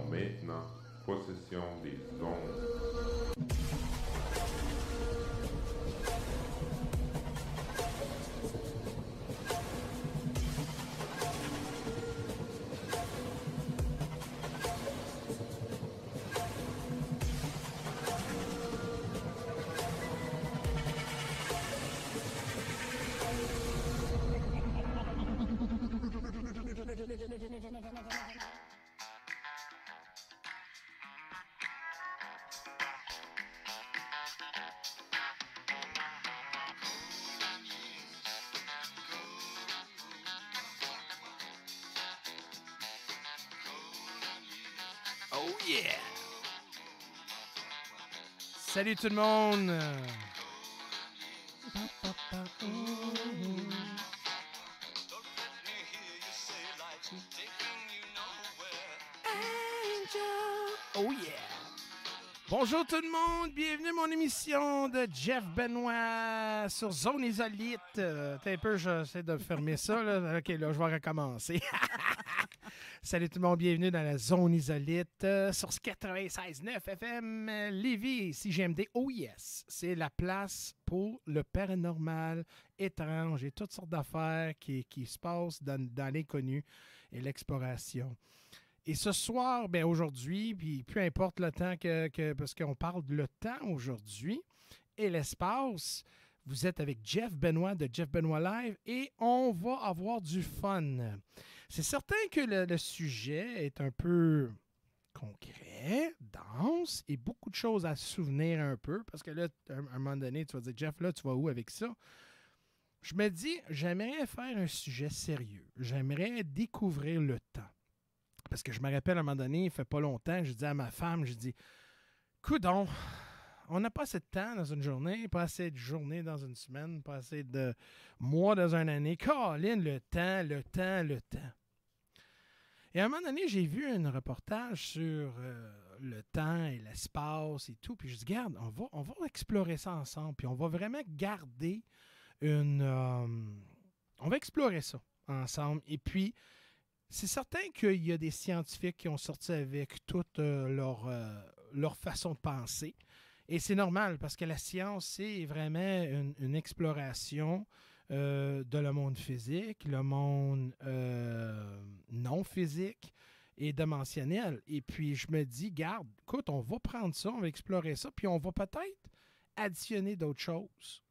maintenant possession des ondes. Oh yeah! Salut tout le monde! Oh yeah! Bonjour tout le monde, bienvenue à mon émission de Jeff Benoit sur Zone Isolite. T'as un peu, j'essaie de fermer ça. Là. OK, là, je vais recommencer. Salut tout le monde, bienvenue dans la Zone Isolite sur 96.9 FM Lévis, CGMD. Oh yes! C'est la place pour le paranormal, étrange et toutes sortes d'affaires qui se passent dans l'inconnu et l'exploration. Et ce soir, bien aujourd'hui, puis peu importe le temps parce qu'on parle de le temps aujourd'hui et l'espace, vous êtes avec Jeff Benoit de Jeff Benoit Live et on va avoir du fun. C'est certain que le sujet est un peu concret, dense et beaucoup de choses à se souvenir un peu parce que là, à un moment donné, tu vas dire, Jeff, là, tu vas où avec ça? Je me dis, j'aimerais faire un sujet sérieux. J'aimerais découvrir le temps. Parce que je me rappelle à un moment donné, il fait pas longtemps, je dis à ma femme, je dis, coudon, on n'a pas assez de temps dans une journée, pas assez de journées dans une semaine, pas assez de mois dans une année. Caroline, le temps. Et à un moment donné, j'ai vu un reportage sur le temps et l'espace et tout, puis je dis, regarde, on va explorer ça ensemble, puis on va vraiment garder on va explorer ça ensemble. Et puis, c'est certain qu'il y a des scientifiques qui ont sorti avec toute leur façon de penser. Et c'est normal parce que la science, c'est vraiment une exploration de le monde physique, le monde non physique et dimensionnel. Et puis, je me dis, garde, écoute, on va prendre ça, on va explorer ça, puis on va peut-être additionner d'autres choses.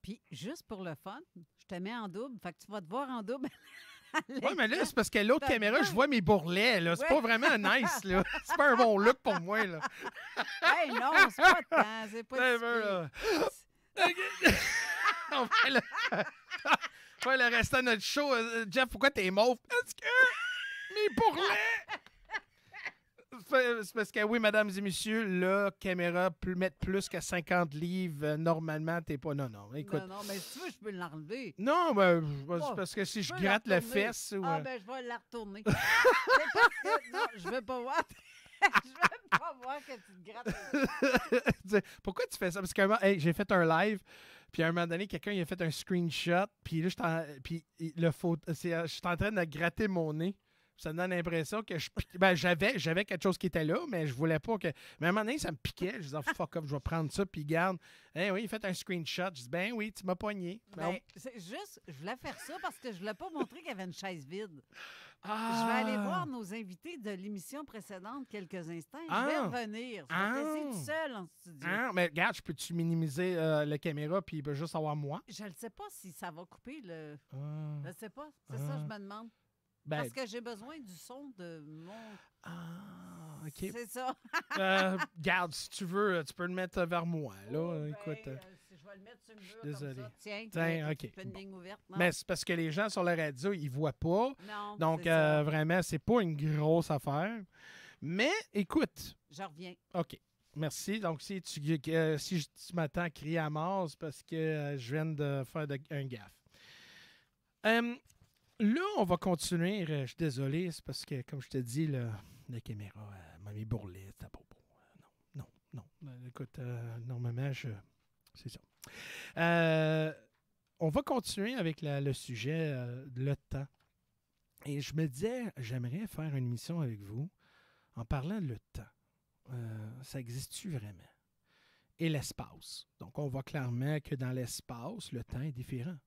Puis, juste pour le fun, je te mets en double, fait que tu vas te voir en double. Oui, mais là, c'est parce que l'autre caméra, je vois mes bourrelets, là. C'est pas vraiment nice, là. C'est pas un bon look pour moi, là. Hey, non, c'est pas de temps, c'est pas de On va le restant de notre show. Jeff, pourquoi t'es mauve? Parce que mes bourrelets... C'est parce que, oui, mesdames et messieurs, la caméra peut mettre plus que 50 livres. Normalement, t'es pas... Non, écoute. Non, mais si tu veux, je peux l'enlever. Non, c'est parce que si je gratte la fesse... Ah, ben, je vais la retourner. C'est parce que... Non, je veux pas voir... Je veux pas voir que tu te grattes. Pourquoi tu fais ça? Parce que j'ai fait un live, puis à un moment donné, quelqu'un il a fait un screenshot, puis là, je suis en train de gratter mon nez. Ça me donne l'impression que j'avais quelque chose qui était là, mais je voulais pas que... Mais à un moment donné, ça me piquait. Je disais, fuck up, je vais prendre ça, puis garde. Oui, il fait un screenshot. Je dis, ben oui, tu m'as pogné. C'est juste, je voulais faire ça parce que je voulais pas montrer qu'il y avait une chaise vide. Ah. Je vais aller voir nos invités de l'émission précédente quelques instants. Je vais revenir. Je vais te laisser tout seul en studio. Mais regarde, je peux-tu minimiser la caméra, puis il peut juste avoir moi? Je ne sais pas si ça va couper le... Je ne sais pas. C'est ça, je me demande. Ben, parce que j'ai besoin du son de mon... Ah, OK. C'est ça. Garde, si tu veux, tu peux le mettre vers moi. Là. Écoute, je vais le mettre sur le mur désolé. comme ça. Tiens, OK. Une ligne ouverte. Non? Mais c'est parce que les gens sur la radio, ils ne voient pas. Non, donc, c'est vraiment, c'est pas une grosse affaire. Mais, écoute. Je reviens. OK. Merci. Donc, si tu m'attends à crier à mort, c'est parce que je viens de faire un gaffe. Là, on va continuer. Je suis désolé, c'est parce que, comme je te dis, la caméra m'a mis bourrelet. C'était pas beau. Non. Écoute, normalement, c'est ça. On va continuer avec le sujet, le temps. Et je me disais, j'aimerais faire une émission avec vous en parlant de le temps, ça existe-tu vraiment? Et l'espace. Donc, on voit clairement que dans l'espace, le temps est différent.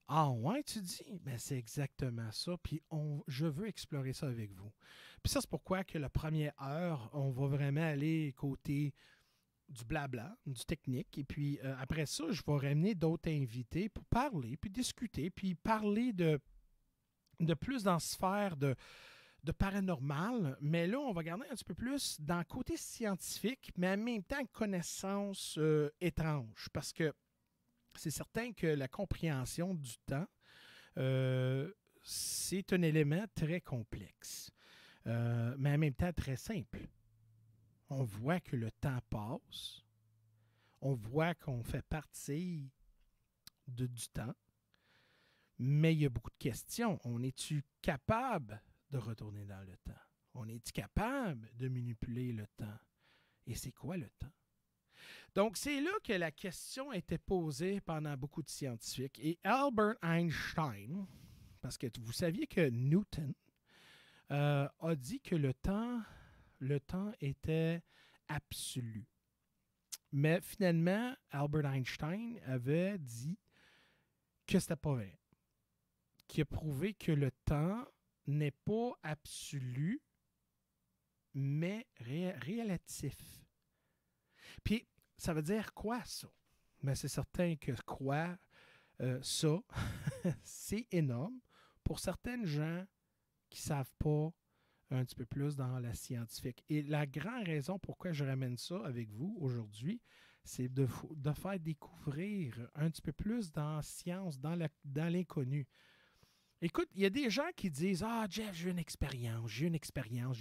Ah ouais, tu dis? Ben, c'est exactement ça. Puis je veux explorer ça avec vous. Puis ça, c'est pourquoi que la première heure, on va vraiment aller côté du blabla, du technique. Et puis après ça, je vais ramener d'autres invités pour parler, puis discuter, puis parler de plus dans la sphère de paranormal. Mais là, on va garder un petit peu plus dans le côté scientifique, mais en même temps, connaissance étrange. Parce que c'est certain que la compréhension du temps, c'est un élément très complexe, mais en même temps très simple. On voit que le temps passe, on voit qu'on fait partie du temps, mais il y a beaucoup de questions. On est-tu capable de retourner dans le temps? On est-tu capable de manipuler le temps? Et c'est quoi le temps? Donc, c'est là que la question a été posée pendant beaucoup de scientifiques. Et Albert Einstein, parce que vous saviez que Newton a dit que le temps était absolu. Mais finalement, Albert Einstein avait dit que c'était pas vrai. Qu'il a prouvé que le temps n'est pas absolu, mais relatif. Puis, ça veut dire quoi, ça? Mais c'est certain que quoi, ça, c'est énorme pour certaines gens qui ne savent pas un petit peu plus dans la scientifique. Et la grande raison pourquoi je ramène ça avec vous aujourd'hui, c'est de faire découvrir un petit peu plus dans la science, dans l'inconnu. Écoute, il y a des gens qui disent « Ah, Jeff, j'ai une expérience, j'ai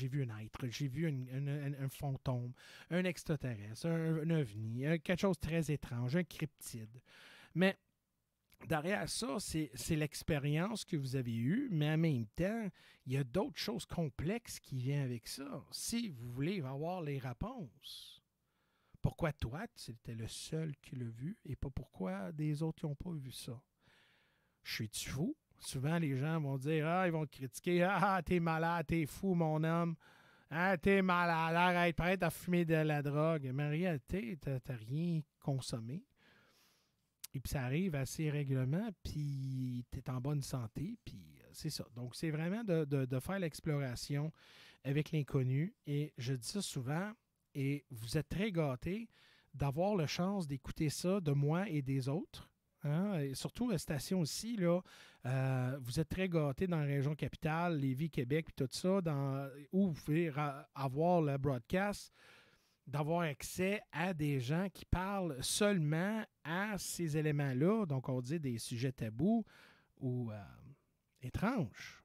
vu un être, j'ai vu un fantôme, un extraterrestre, un ovni, quelque chose de très étrange, un cryptide. » Mais derrière ça, c'est l'expérience que vous avez eue, mais en même temps, il y a d'autres choses complexes qui viennent avec ça. Si vous voulez avoir les réponses, pourquoi toi, c'était le seul qui l'a vu et pas pourquoi des autres qui n'ont pas vu ça? Je suis-tu fou? Souvent, les gens vont dire « Ah, ils vont te critiquer. Ah, t'es malade, t'es fou, mon homme. Ah, t'es malade, arrête, prête à fumer de la drogue. » Mais en réalité, t'as rien consommé. Et puis, ça arrive assez régulièrement, puis t'es en bonne santé, puis c'est ça. Donc, c'est vraiment de faire l'exploration avec l'inconnu. Et je dis ça souvent, et vous êtes très gâtés d'avoir la chance d'écouter ça de moi et des autres. Hein? Et surtout, la station aussi, là, vous êtes très gâtés dans la région capitale, Lévis, Québec, puis tout ça, où vous pouvez avoir le broadcast, d'avoir accès à des gens qui parlent seulement à ces éléments-là, donc on dit des sujets tabous ou étranges.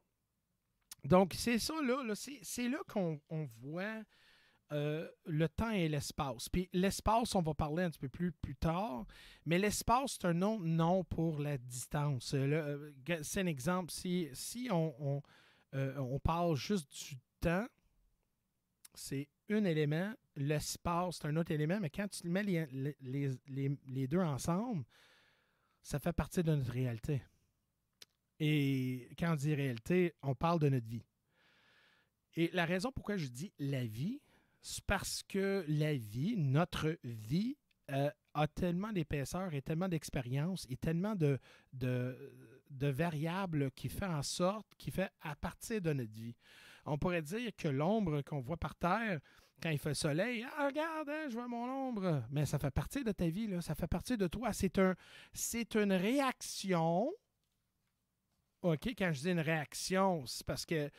Donc, c'est ça, là c'est là qu'on voit le temps et l'espace. Puis l'espace, on va parler un petit peu plus tard, mais l'espace, c'est un nom pour la distance. C'est un exemple. Si on parle juste du temps, c'est un élément. L'espace, c'est un autre élément, mais quand tu mets les deux ensemble, ça fait partie de notre réalité. Et quand on dit réalité, on parle de notre vie. Et la raison pourquoi je dis la vie, c'est parce que la vie, notre vie, a tellement d'épaisseur et tellement d'expérience et tellement de variables qui fait à partir de notre vie. On pourrait dire que l'ombre qu'on voit par terre, quand il fait le soleil, « Ah, regarde, hein, je vois mon ombre. » Mais ça fait partie de ta vie, là, ça fait partie de toi. C'est une réaction. OK, quand je dis une réaction, c'est parce que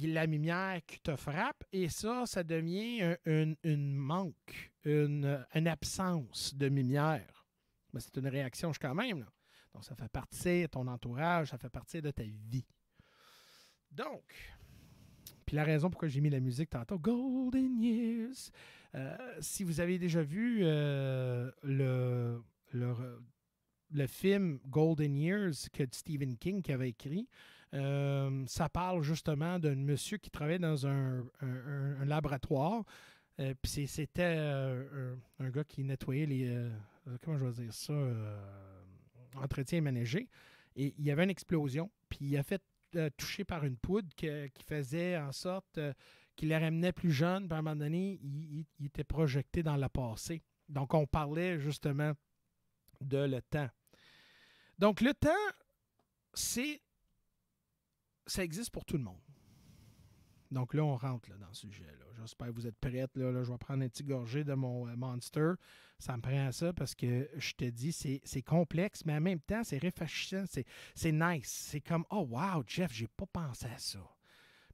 la lumière qui te frappe, et ça devient une manque, une absence de lumière. Mais c'est une réaction quand même. Là. Donc, ça fait partie de ton entourage, ça fait partie de ta vie. Donc, puis la raison pourquoi j'ai mis la musique tantôt, Golden Years, si vous avez déjà vu le film Golden Years que Stephen King qui avait écrit, ça parle justement d'un monsieur qui travaillait dans un laboratoire. Puis c'était un gars qui nettoyait les... comment je vais dire ça? Entretien ménager. Et il y avait une explosion. Puis il a fait touché par une poudre qui faisait en sorte qui les ramenait plus jeunes, puis à un moment donné, il était projeté dans le passé. Donc, on parlait justement de le temps. Donc, le temps, ça existe pour tout le monde. Donc là, on rentre là, dans ce sujet-là. J'espère que vous êtes prêtes. Là, je vais prendre un petit gorgée de mon Monster. Ça me prend à ça parce que je te dis, c'est complexe, mais en même temps, c'est rafraîchissant. C'est nice. C'est comme, oh wow, Jeff, j'ai pas pensé à ça.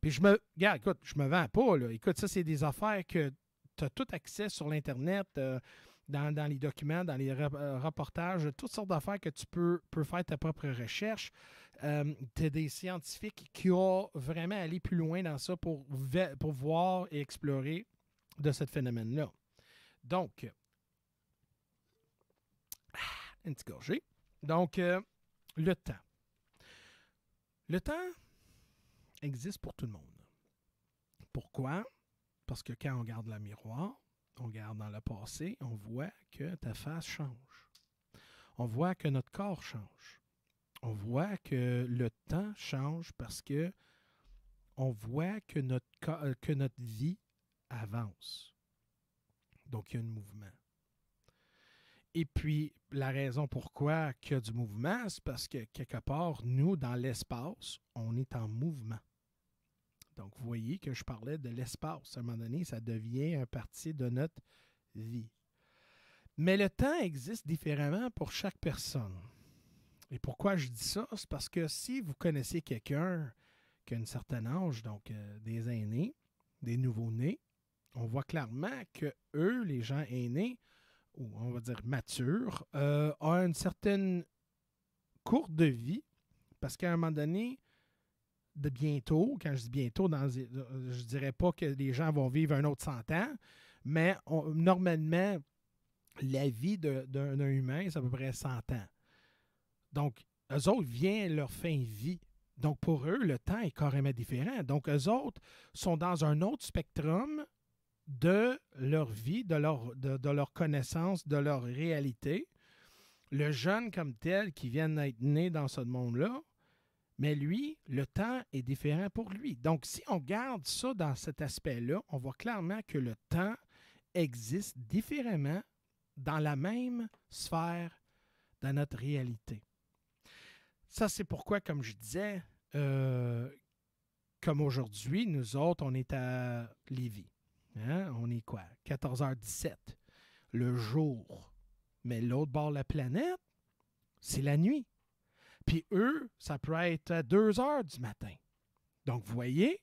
Puis regarde, écoute, je me vends pas. Là. Écoute, ça, c'est des affaires que tu as tout accès sur l'Internet, dans les documents, dans les reportages, toutes sortes d'affaires que tu peux faire ta propre recherche. Tu as des scientifiques qui ont vraiment allé plus loin dans ça pour voir et explorer de ce phénomène-là. Donc, un petit gorgée. Donc, le temps. Le temps existe pour tout le monde. Pourquoi? Parce que quand on regarde le miroir, on regarde dans le passé, on voit que ta face change. On voit que notre corps change. On voit que le temps change parce que on voit que notre vie avance. Donc, il y a un mouvement. Et puis, la raison pourquoi il y a du mouvement, c'est parce que quelque part, nous, dans l'espace, on est en mouvement. Donc, vous voyez que je parlais de l'espace. À un moment donné, ça devient un partie de notre vie. Mais le temps existe différemment pour chaque personne. Et pourquoi je dis ça? C'est parce que si vous connaissez quelqu'un qui a un certain âge, donc des aînés, des nouveau-nés, on voit clairement que eux, les gens aînés, ou on va dire matures, ont une certaine courte de vie, parce qu'à un moment donné, de bientôt, quand je dis bientôt, je dirais pas que les gens vont vivre un autre 100 ans, mais normalement, la vie d'un humain, c'est à peu près 100 ans. Donc, eux autres vient leur fin de vie. Donc, pour eux, le temps est carrément différent. Donc, eux autres sont dans un autre spectrum de leur vie, de leur connaissance, de leur réalité. Le jeune comme tel qui vient d'être né dans ce monde-là, mais lui, le temps est différent pour lui. Donc, si on garde ça dans cet aspect-là, on voit clairement que le temps existe différemment dans la même sphère de notre réalité. Ça, c'est pourquoi, comme je disais, comme aujourd'hui, nous autres, on est à Lévis. Hein? On est quoi? 14h17, le jour. Mais l'autre bord de la planète, c'est la nuit. Puis eux, ça peut être à 2 heures du matin. Donc, vous voyez,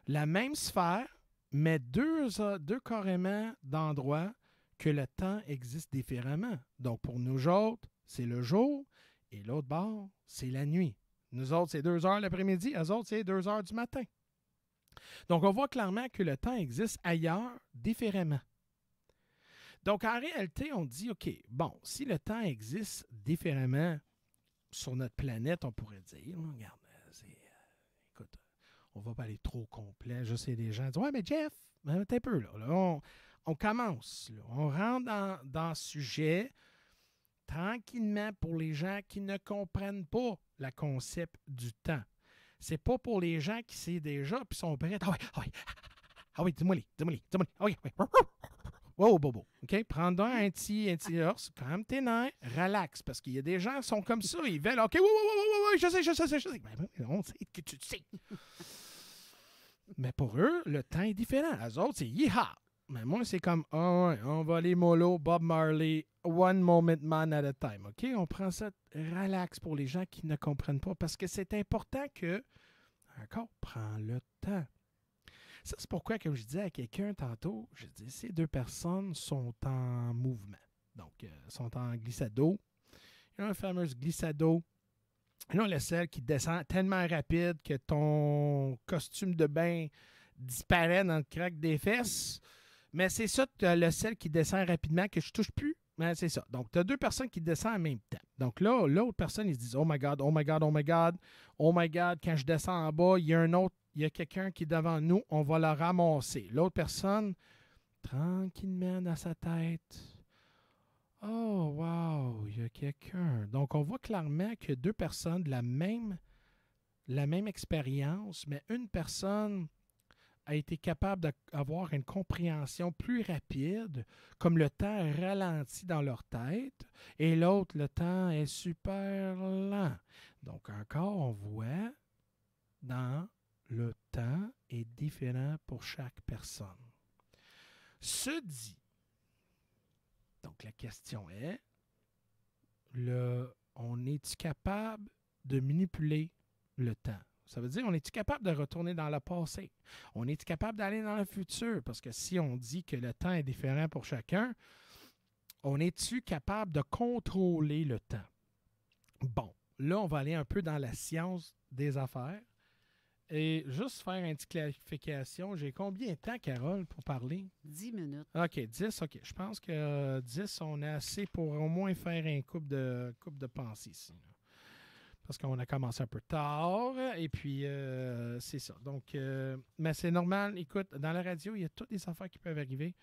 la même sphère, mais deux carrément d'endroits que le temps existe différemment. Donc, pour nous autres, c'est le jour et l'autre bord, c'est la nuit. Nous autres, c'est 2 heures l'après-midi. Eux autres, c'est 2 heures du matin. Donc, on voit clairement que le temps existe ailleurs différemment. Donc, en réalité, on dit, OK, bon, si le temps existe différemment sur notre planète, on pourrait dire, regarde, écoute, on va pas aller trop complet. Je sais, des gens disent, ouais, mais Jeff, un petit peu, là on commence, là, on rentre dans ce sujet tranquillement pour les gens qui ne comprennent pas le concept du temps. C'est pas pour les gens qui savent déjà puis sont prêts. Ah oui, dis-moi-les. Ah oui. Wow, bobo. OK? Prends donc un petit horse, calme tes nerfs, relax. Parce qu'il y a des gens qui sont comme ça, ils veulent, OK, oui, je sais. Ben, on sait que tu sais. Mais pour eux, le temps est différent. Les autres, c'est yeehaw. Mais moi, c'est comme, on va aller mollo, Bob Marley, one moment man at a time. OK? On prend ça relax pour les gens qui ne comprennent pas parce que c'est important que, encore, prends le temps. Ça, c'est pourquoi, comme je disais à quelqu'un tantôt, je dis, ces deux personnes sont en mouvement. Donc, sont en glissado. Il y a un fameux glissado. Et là, celle qui descend tellement rapide que ton costume de bain disparaît dans le crack des fesses. Mais c'est ça, le sel qui descend rapidement, que je touche plus. Mais c'est ça. Donc, tu as deux personnes qui descendent en même temps. Donc là, l'autre personne, ils se disent, oh my God, quand je descends en bas, il y a quelqu'un qui est devant nous, on va le ramasser. L'autre personne, tranquillement dans sa tête, oh wow, il y a quelqu'un. Donc, on voit clairement que deux personnes de la même expérience, mais une personne a été capable d'avoir une compréhension plus rapide, comme le temps ralentit dans leur tête, et l'autre, le temps est super lent. Donc encore, on voit dans le temps est différent pour chaque personne. Ce dit, donc la question est, on est-tu capable de manipuler le temps? Ça veut dire, on est-tu capable de retourner dans le passé? On est-tu capable d'aller dans le futur? Parce que si on dit que le temps est différent pour chacun, on est-tu capable de contrôler le temps? Bon, là, on va aller un peu dans la science des affaires. Et juste faire une petite clarification, j'ai combien de temps, Carole, pour parler? 10 minutes. OK, 10, OK. Je pense que 10, on a assez pour au moins faire un couple de pensées ici. Là. Parce qu'on a commencé un peu tard, et puis c'est ça. Donc, mais c'est normal. Écoute, dans la radio, il y a toutes les affaires qui peuvent arriver.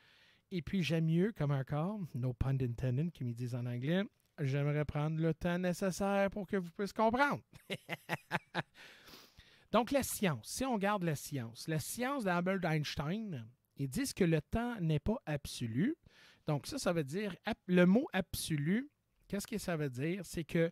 Et puis, j'aime mieux, comme un corps, no pun intended, qui me disent en anglais, j'aimerais prendre le temps nécessaire pour que vous puissiez comprendre. Donc, la science, si on regarde la science d'Albert Einstein, ils disent que le temps n'est pas absolu. Donc, ça veut dire, le mot absolu, qu'est-ce que ça veut dire? C'est que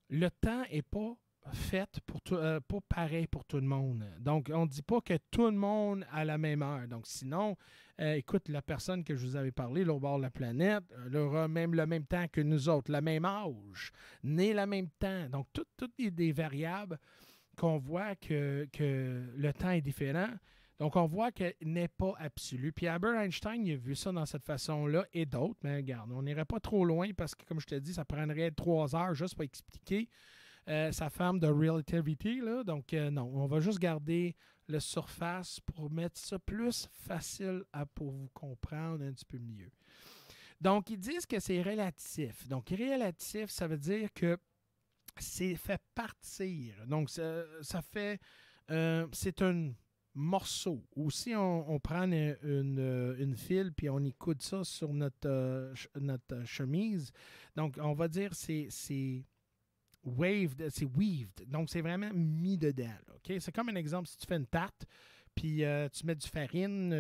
le temps n'est pas fait pas pareil pour tout le monde. Donc, on ne dit pas que tout le monde a la même heure. Donc, sinon, écoute, la personne que je vous avais parlé, là, au bord de la planète, elle aura même le même temps que nous autres, le même âge, né le même temps. Donc, toutes des variables qu'on voit que le temps est différent. Donc, on voit qu'il n'est pas absolu. Puis Albert Einstein, il a vu ça dans cette façon-là et d'autres. Mais regarde, on n'irait pas trop loin parce que, comme je te dis, ça prendrait 3 heures juste pour expliquer sa forme de relativity. Là. Donc, non, on va juste garder la surface pour mettre ça plus facile pour vous comprendre un petit peu mieux. Donc, ils disent que c'est relatif. Donc, relatif, ça veut dire que c'est fait partir. Donc, ça fait... c'est un morceau. Ou si on prend une file puis on y coude ça sur notre chemise, donc on va dire c'est waved, c'est weaved. Donc, c'est vraiment mis dedans. Là, okay? C'est comme un exemple, si tu fais une tarte, puis tu mets du farine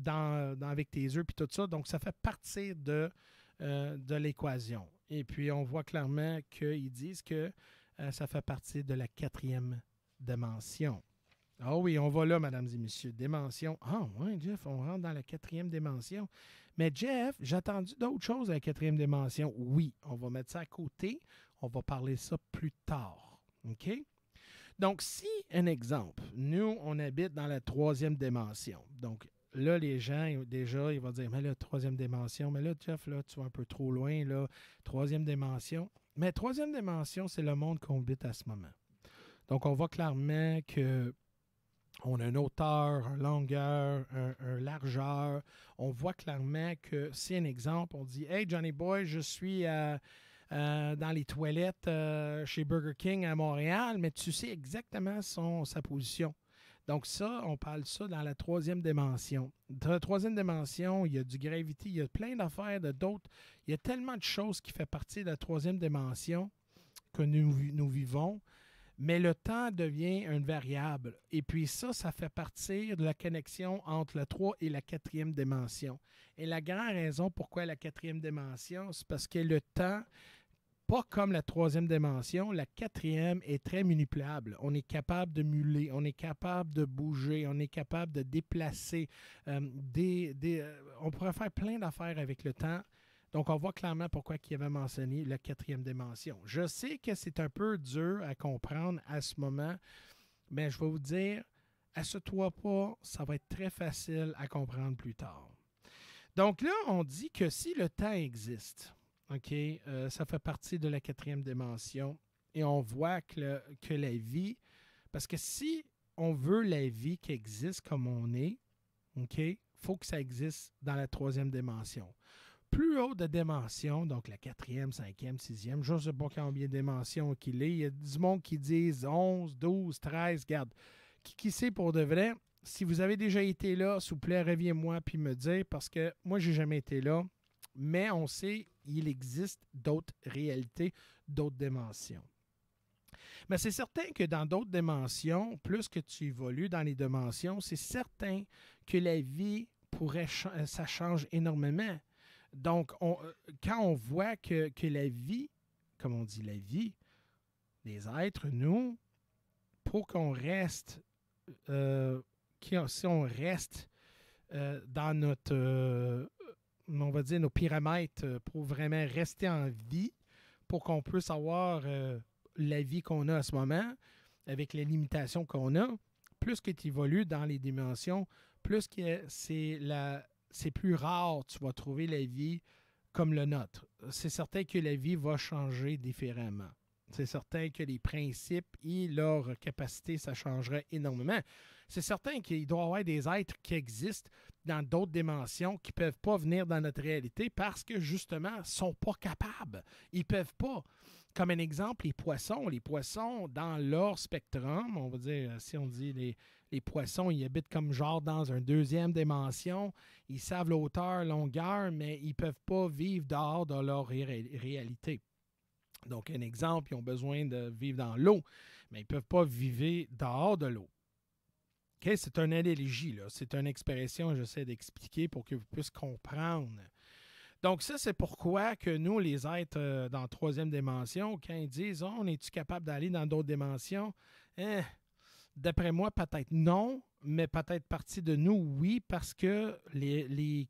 avec tes œufs puis tout ça. Donc, ça fait partir de l'équation. Et puis, on voit clairement qu'ils disent que ça fait partie de la 4e dimension. Ah oui, on va là, mesdames et messieurs. Dimension. Ah oui, Jeff, on rentre dans la 4e dimension. Mais Jeff, j'ai attendu d'autres choses à la 4e dimension. Oui, on va mettre ça à côté. On va parler ça plus tard. OK? Donc, si, un exemple, nous, on habite dans la 3e dimension. Donc, là, les gens, déjà, ils vont dire, mais là, 3e dimension, mais là, Jeff, là, tu vas un peu trop loin, là, 3e dimension. Mais 3e dimension, c'est le monde qu'on habite à ce moment. Donc, on voit clairement que on a une hauteur, une longueur, un largeur. On voit clairement que, c'est un exemple, on dit, « Hey, Johnny Boy, je suis dans les toilettes chez Burger King à Montréal, mais tu sais exactement sa position. » Donc ça, on parle ça dans la 3e dimension. Dans la 3e dimension, il y a du gravity, il y a plein d'affaires, d'autres. Il y a tellement de choses qui font partie de la 3e dimension que nous vivons. Mais le temps devient une variable. Et puis ça fait partir de la connexion entre la 3 et la 4e dimension. Et la grande raison pourquoi la 4e dimension, c'est parce que le temps, pas comme la 3e dimension, la 4e est très manipulable. On est capable de muler, on est capable de bouger, on est capable de déplacer. On pourrait faire plein d'affaires avec le temps. Donc, on voit clairement pourquoi il avait mentionné la 4e dimension. Je sais que c'est un peu dur à comprendre à ce moment, mais je vais vous dire, assieds-toi pas, ça va être très facile à comprendre plus tard. Donc là, on dit que si le temps existe, OK, ça fait partie de la 4e dimension, et on voit que la vie, parce que si on veut la vie qui existe comme on est, OK, il faut que ça existe dans la 3e dimension. Plus haute de dimension, donc la 4e, 5e, 6e, je ne sais pas combien de dimensions qu'il est. Il y a du monde qui disent 11, 12, 13, regarde. Qui sait pour de vrai? Si vous avez déjà été là, s'il vous plaît, reviens-moi puis me dire, parce que moi, je n'ai jamais été là. Mais on sait qu'il existe d'autres réalités, d'autres dimensions. Mais c'est certain que dans d'autres dimensions, plus que tu évolues dans les dimensions, c'est certain que la vie ça change énormément. Donc, quand on voit que la vie, comme on dit la vie, les êtres, nous, pour qu'on reste, si on reste dans notre, on va dire, nos pyramètres, pour vraiment rester en vie, pour qu'on puisse avoir la vie qu'on a à ce moment, avec les limitations qu'on a, plus que tu évolues dans les dimensions, plus que c'est plus rare, tu vas trouver la vie comme le nôtre. C'est certain que la vie va changer différemment. C'est certain que les principes et leur capacité, ça changerait énormément. C'est certain qu'il doit y avoir des êtres qui existent dans d'autres dimensions qui ne peuvent pas venir dans notre réalité parce que, justement, ils ne sont pas capables. Ils ne peuvent pas. Comme un exemple, les poissons. Les poissons, dans leur spectrum, on va dire, si on dit les poissons, ils habitent comme genre dans une deuxième dimension. Ils savent l'auteur, longueur, mais ils ne peuvent pas vivre dehors de leur réalité. Donc, un exemple, ils ont besoin de vivre dans l'eau, mais ils ne peuvent pas vivre dehors de l'eau. Okay? C'est une analogie, là. C'est une expression que j'essaie d'expliquer pour que vous puissiez comprendre. Donc, ça, c'est pourquoi que nous, les êtres dans la troisième dimension, quand ils disent « Oh, on est-tu capable d'aller dans d'autres dimensions? » D'après moi, peut-être non, mais peut-être partie de nous, oui, parce que les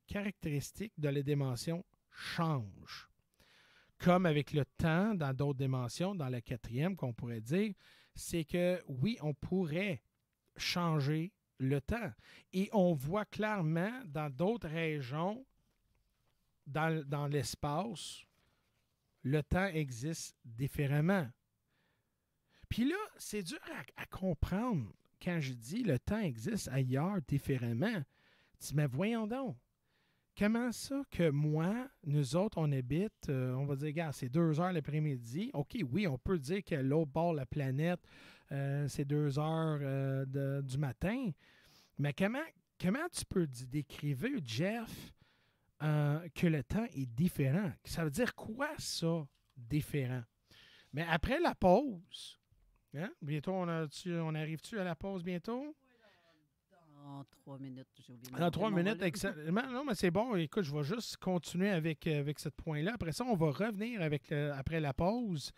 caractéristiques de la dimension changent. Comme avec le temps, dans d'autres dimensions, dans la quatrième, qu'on pourrait dire, c'est que, oui, on pourrait changer le temps. Et on voit clairement dans d'autres régions, dans l'espace, le temps existe différemment. Puis là, c'est dur à comprendre quand je dis le temps existe ailleurs différemment. Tu dis, mais voyons donc. Comment ça que moi, nous autres, on habite, on va dire, regarde, c'est 2 heures l'après-midi. OK, oui, on peut dire que l'autre bord de la planète, c'est 2 heures du matin. Mais comment tu peux décrire, Jeff, que le temps est différent? Ça veut dire quoi, ça, différent? Mais après la pause, hein? Bientôt, on arrive-tu à la pause bientôt? Dans 3 minutes, j'ai oublié. Dans 3 minutes, excellent. Non, mais c'est bon. Écoute, je vais juste continuer avec ce point-là. Après ça, on va revenir après la pause.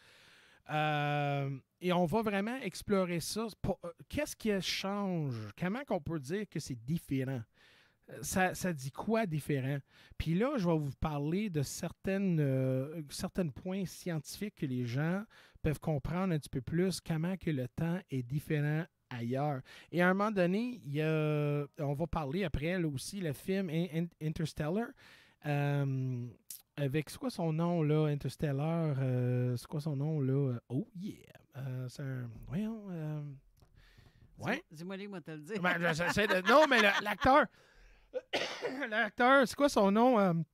Et on va vraiment explorer ça. Qu'est-ce qui change? Comment on peut dire que c'est différent? Ça dit quoi différent? Puis là, je vais vous parler de certains points scientifiques que les gens peuvent comprendre un petit peu plus comment que le temps est différent ailleurs. Et à un moment donné, on va parler après là, aussi le film Interstellar avec, c'est quoi son nom là, Interstellar, c'est quoi son nom là? Oh yeah! C'est un... Voyons... ouais? Dis-moi-les, moi te le dire. Ben, j'essaie de... Non, mais l'acteur... L'acteur, c'est quoi son nom?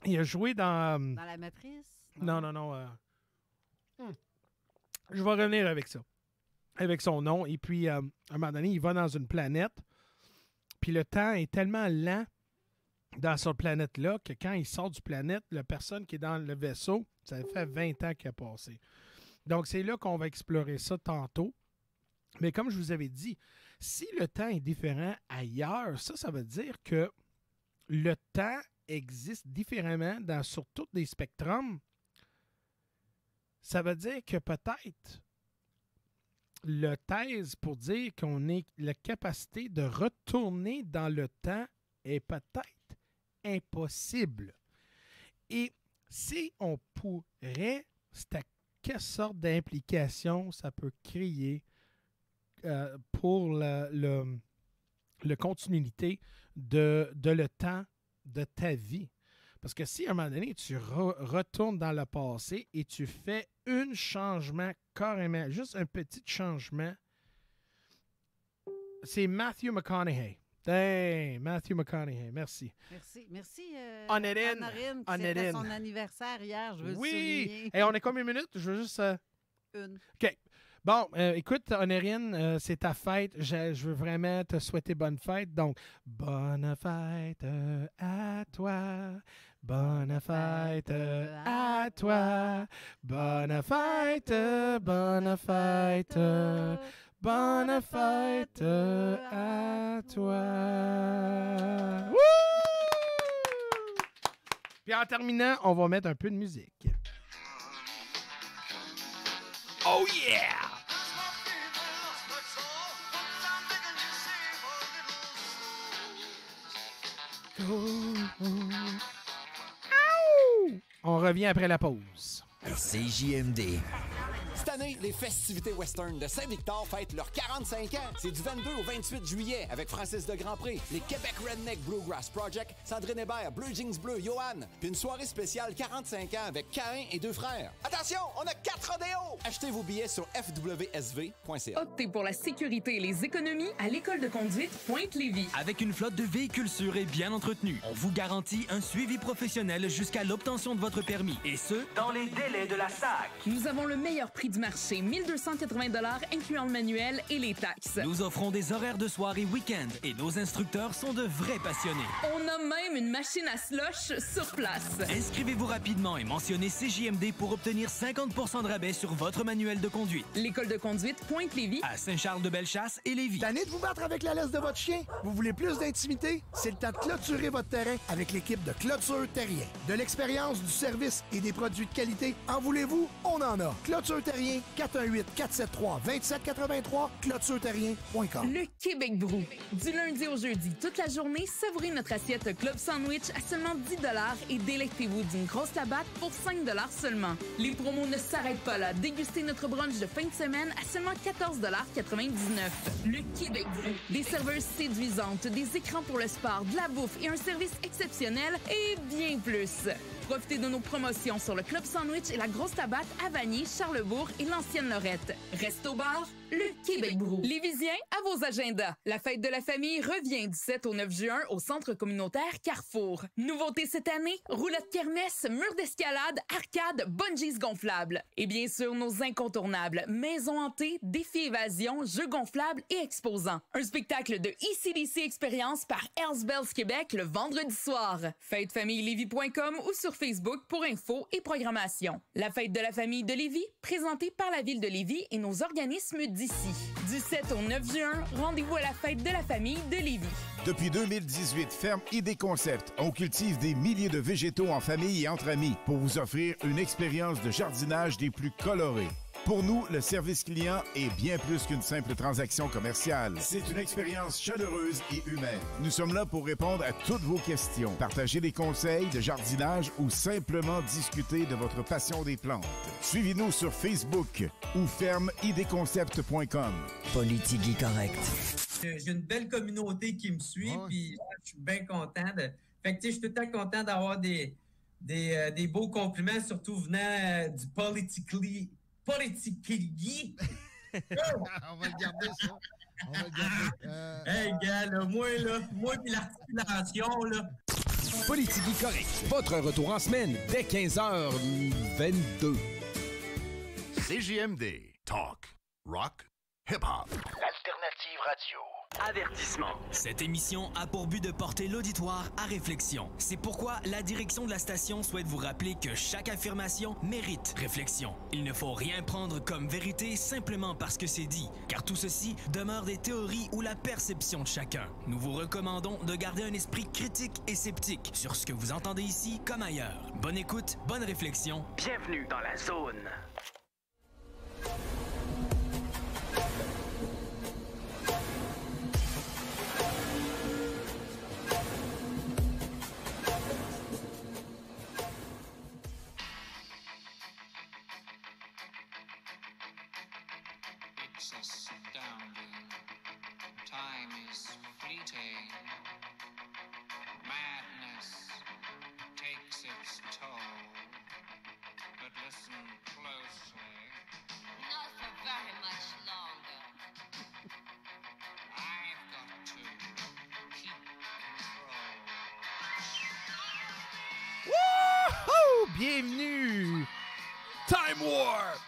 Il a joué dans... Dans La Matrice? Non. Je vais revenir avec ça. Avec son nom. Et puis, à un moment donné, il va dans une planète. Puis le temps est tellement lent dans cette planète-là que quand il sort du planète, la personne qui est dans le vaisseau, ça fait 20 ans qu'il a passé. Donc, c'est là qu'on va explorer ça tantôt. Mais comme je vous avais dit, si le temps est différent ailleurs, ça veut dire que le temps existe différemment sur tous les spectrums. Ça veut dire que peut-être le thèse pour dire qu'on ait la capacité de retourner dans le temps est peut-être impossible. Et si on pourrait, c'est à quelle sorte d'implication ça peut créer pour la continuité de le temps de ta vie. Parce que si à un moment donné, tu retournes dans le passé et tu fais un changement carrément, juste un petit changement, c'est Matthew McConaughey. Hey, Matthew McConaughey, merci. Merci. Honorine, c'était son anniversaire hier, je veux le souligner. Et on est combien de minutes? Je veux juste... Une. OK. Bon, écoute, Honorine, c'est ta fête. Je veux vraiment te souhaiter bonne fête. Donc, bonne fête à toi. Bonne fête à à toi. Bonne fête, bonne fête. Bonne fête à toi. Wouh! Puis en terminant, on va mettre un peu de musique. Oh yeah! On revient après la pause. CJMD. Cette année, les festivités western de Saint-Victor fêtent leurs 45 ans. C'est du 22 au 28 juillet avec Francis de Grandpré, les Québec Redneck Bluegrass Project, Sandrine Hébert, Bleu Jeans Bleu, Johan, puis une soirée spéciale 45 ans avec Caïn et deux frères. Attention, on a 4 rodéos! Achetez vos billets sur fwsv.ca. Optez pour la sécurité et les économies à l'école de conduite Pointe-Lévis. Avec une flotte de véhicules sûrs et bien entretenus, on vous garantit un suivi professionnel jusqu'à l'obtention de votre permis. Et ce, dans les délais de la SAC. Nous avons le meilleur prix du marché, 1280 $ incluant le manuel et les taxes. Nous offrons des horaires de soirée week-end et nos instructeurs sont de vrais passionnés. On a même une machine à slush sur place. Inscrivez-vous rapidement et mentionnez CJMD pour obtenir 50% de rabais sur votre manuel de conduite. L'école de conduite Pointe-Lévis À Saint-Charles-de-Bellechasse et Lévis. Tanné de vous battre avec la laisse de votre chien? Vous voulez plus d'intimité? C'est le temps de clôturer votre terrain avec l'équipe de Clôture Terrien. De l'expérience, du service et des produits de qualité, en voulez-vous? On en a. Clôture Terrien, 418-473-2783, clôtureterrien.com. Le Québec Brou. Du lundi au jeudi, toute la journée, savourez notre assiette Club Sandwich à seulement 10 $ et délectez-vous d'une grosse labatte pour 5 $ seulement. Les promos ne s'arrêtent pas là. Dégustez notre brunch de fin de semaine à seulement 14,99 $. Le Québec Brou. Des serveuses séduisantes, des écrans pour le sport, de la bouffe et un service exceptionnel et bien plus. Profitez de nos promotions sur le Club Sandwich et la grosse labatte à Vanier, Charlebourg et l'ancienne Lorette. Resto bar, le Québec Brou. Lévisiens, à vos agendas. La fête de la famille revient du 7 au 9 juin au centre communautaire Carrefour. Nouveauté cette année, roulotte kermesse, mur d'escalade, arcade, bungees gonflables. Et bien sûr, nos incontournables, maison hantée, défi évasion, jeux gonflables et exposants. Un spectacle de ECDC Experience par Hells Bells Québec le vendredi soir. Fêtefamillelévis.com ou sur Facebook pour infos et programmation. La fête de la famille de Lévis, présentée par la ville de Lévis et nos organismes d'ici. Du 7 au 9 juin, rendez-vous à la fête de la famille de Lévis. Depuis 2018, Ferme ID Concept, on cultive des milliers de végétaux en famille et entre amis pour vous offrir une expérience de jardinage des plus colorées. Pour nous, le service client est bien plus qu'une simple transaction commerciale. C'est une expérience chaleureuse et humaine. Nous sommes là pour répondre à toutes vos questions, partager des conseils de jardinage ou simplement discuter de votre passion des plantes. Suivez-nous sur Facebook ou fermeidconcept.com. Politique correct. J'ai une belle communauté qui me suit, puis je suis bien content de... Fait que, tu sais, je suis tout le temps content d'avoir des beaux compliments, surtout venant du politically... On va le garder, ça. On va le garder. Hey, gars, là, moi puis l'articulation, là. Politique correct. Votre retour en semaine dès 15h22. CJMD. Talk. Rock. Hip-hop. Alternative radio. Avertissement. Cette émission a pour but de porter l'auditoire à réflexion. C'est pourquoi la direction de la station souhaite vous rappeler que chaque affirmation mérite réflexion. Il ne faut rien prendre comme vérité simplement parce que c'est dit, car tout ceci demeure des théories ou la perception de chacun. Nous vous recommandons de garder un esprit critique et sceptique sur ce que vous entendez ici comme ailleurs. Bonne écoute, bonne réflexion. Bienvenue dans la zone. It's astounding. Time is fleeting. Madness takes its toll. But listen closely. Not for very much longer. I've got to keep control. Wouhou! Bienvenue! Time Warp!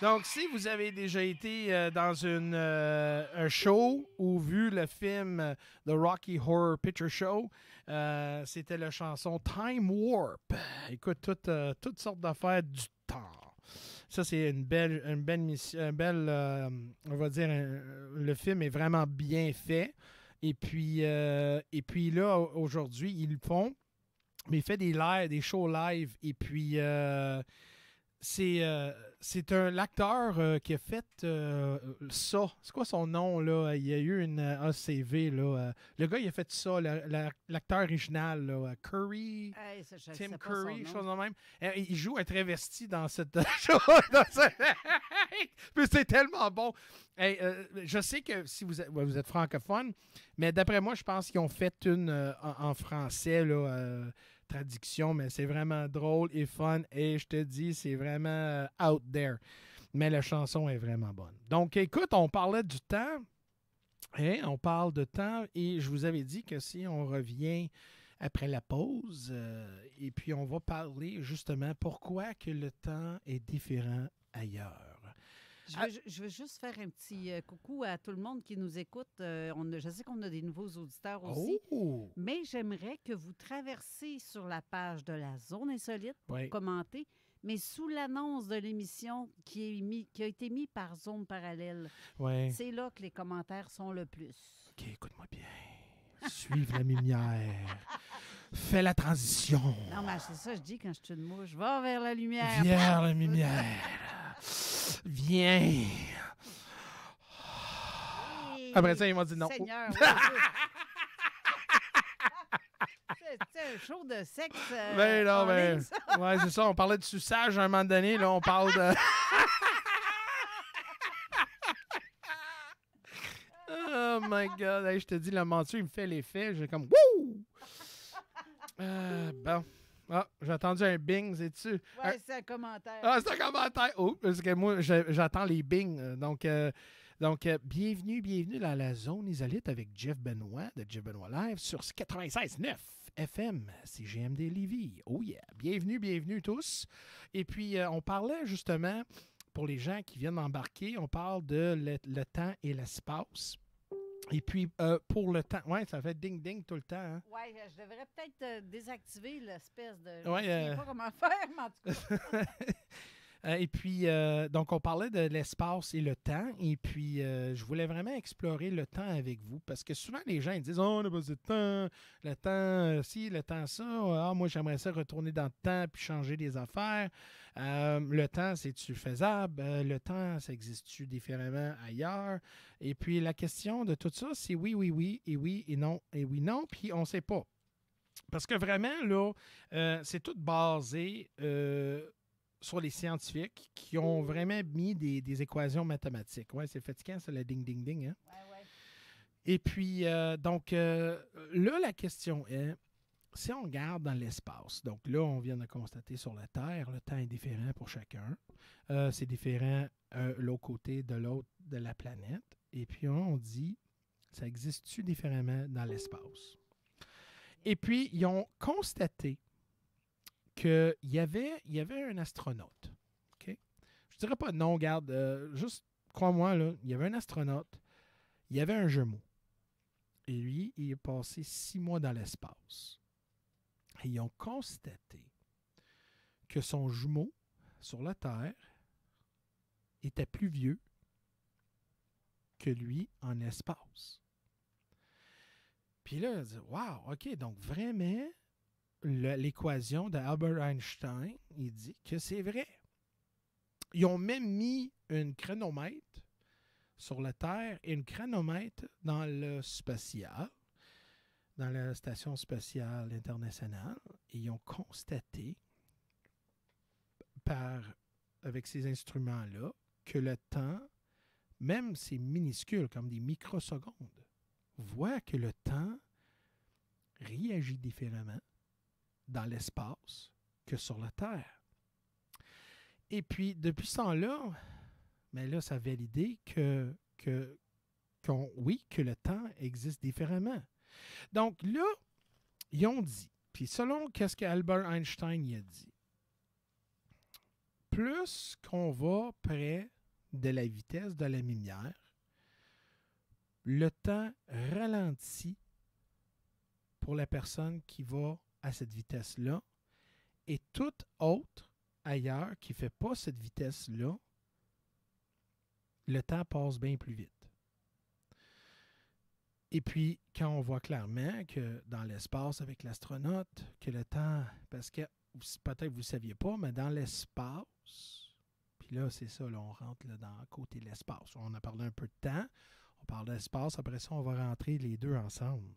Donc, si vous avez déjà été dans un show ou vu le film The Rocky Horror Picture Show, c'était la chanson Time Warp. Écoute, toutes sortes d'affaires du temps. Ça, c'est une belle mission, on va dire, le film est vraiment bien fait. Et puis là, aujourd'hui, ils le font, mais il fait des shows live. Et puis, c'est l'acteur qui a fait ça. C'est quoi son nom, là? Il y a eu une ACV, là. Le gars, il a fait ça, l'acteur original, là. Curry, Hey, ça, je sais Tim pas Curry, son chose nom. de même. Il joue un travesti dans cette show. Mais c'est tellement bon. Hey, je sais que si vous êtes francophone, mais d'après moi, je pense qu'ils ont fait une en français, là, traduction, mais c'est vraiment drôle et fun. Et je te dis, c'est vraiment out there. Mais la chanson est vraiment bonne. Donc, écoute, on parlait du temps. Hein, on parle de temps et je vous avais dit que si on revient après la pause, et puis on va parler justement pourquoi que le temps est différent ailleurs. Je veux juste faire un petit coucou à tout le monde qui nous écoute. Je sais qu'on a des nouveaux auditeurs aussi, mais j'aimerais que vous traversiez sur la page de la Zone Insolite pour commenter, mais sous l'annonce de l'émission qui a été mise par Zone Parallèle. C'est là que les commentaires sont le plus. OK, écoute-moi bien. Suive la lumière. Fais la transition. Non, mais c'est ça que je dis quand je suis une mouche. Va vers la lumière. Vers la lumière. Viens. Après ça, il m'a dit non. Seigneur, c'est un show de sexe. Ben non, ligne, ça. Ouais, c'est ça. On parlait de suçage à un moment donné. Là, on parle de. Oh my God. Hey, je te dis, le mentu, il me fait l'effet. J'ai comme wouh! Bon. Ah, j'ai entendu un bing, sais-tu? Oui, c'est un commentaire. Ah, c'est un commentaire. Oh, parce que moi, j'attends les bings. Donc, bienvenue dans la Zone Isolite avec Jeff Benoit de Jeff Benoit Live sur 96.9 FM, CGMD Lévis. Oh yeah! Bienvenue tous. Et puis, on parlait justement, pour les gens qui viennent d'embarquer, on parle de le temps et l'espace. Et puis, pour le temps, ouais, ça fait ding-ding tout le temps. Hein? Oui, je devrais peut-être désactiver l'espèce de... Ouais, je ne sais pas comment faire, mais en tout cas... et puis, donc, on parlait de l'espace et le temps. Et puis, je voulais vraiment explorer le temps avec vous. Parce que souvent, les gens ils disent « Oh, on n'a pas de temps. Le temps, ci, le temps, ça. Ah, moi, j'aimerais ça retourner dans le temps puis changer des affaires. Le temps, c'est-tu faisable? Le temps, ça existe-tu différemment ailleurs? » Et puis, la question de tout ça, c'est oui, et oui, et non, puis on ne sait pas. Parce que vraiment, là, c'est tout basé sur les scientifiques qui ont vraiment mis des équations mathématiques. Oui, c'est fatigant, ça, le ding-ding-ding. Hein? Ouais. Et puis, donc, là, la question est, si on regarde dans l'espace, donc là, on vient de constater sur la Terre, le temps est différent pour chacun. C'est différent l'autre côté de la planète. Et puis, on dit, ça existe-tu différemment dans l'espace? Et puis, ils ont constaté qu'il y avait un astronaute. Okay? Je dirais pas non, regarde, juste crois-moi, là, il y avait un astronaute, il y avait un jumeau. Et lui, il est passé 6 mois dans l'espace. Et ils ont constaté que son jumeau sur la Terre était plus vieux que lui en espace. Puis là, il dit, wow, OK, donc vraiment, l'équation d'Albert Einstein, il dit que c'est vrai. Ils ont même mis un chronomètre sur la Terre et un chronomètre dans le spatial, dans la Station spatiale internationale, et ils ont constaté, avec ces instruments-là, que le temps, même c'est minuscule, comme des microsecondes, voit que le temps réagit différemment dans l'espace que sur la Terre. Et puis, depuis ce temps-là, mais là, ça a validé que le temps existe différemment. Donc là, ils ont dit, puis selon qu'est-ce qu'Albert Einstein y a dit, plus qu'on va près de la vitesse de la lumière, le temps ralentit pour la personne qui va à cette vitesse-là et toute autre ailleurs qui ne fait pas cette vitesse-là, le temps passe bien plus vite. Et puis, quand on voit clairement que dans l'espace avec l'astronaute, que le temps, parce que peut-être vous ne saviez pas, mais dans l'espace, puis là, c'est ça, là, on rentre là, dans le côté de l'espace. On a parlé un peu de temps, on parle d'espace, après ça, on va rentrer les deux ensemble.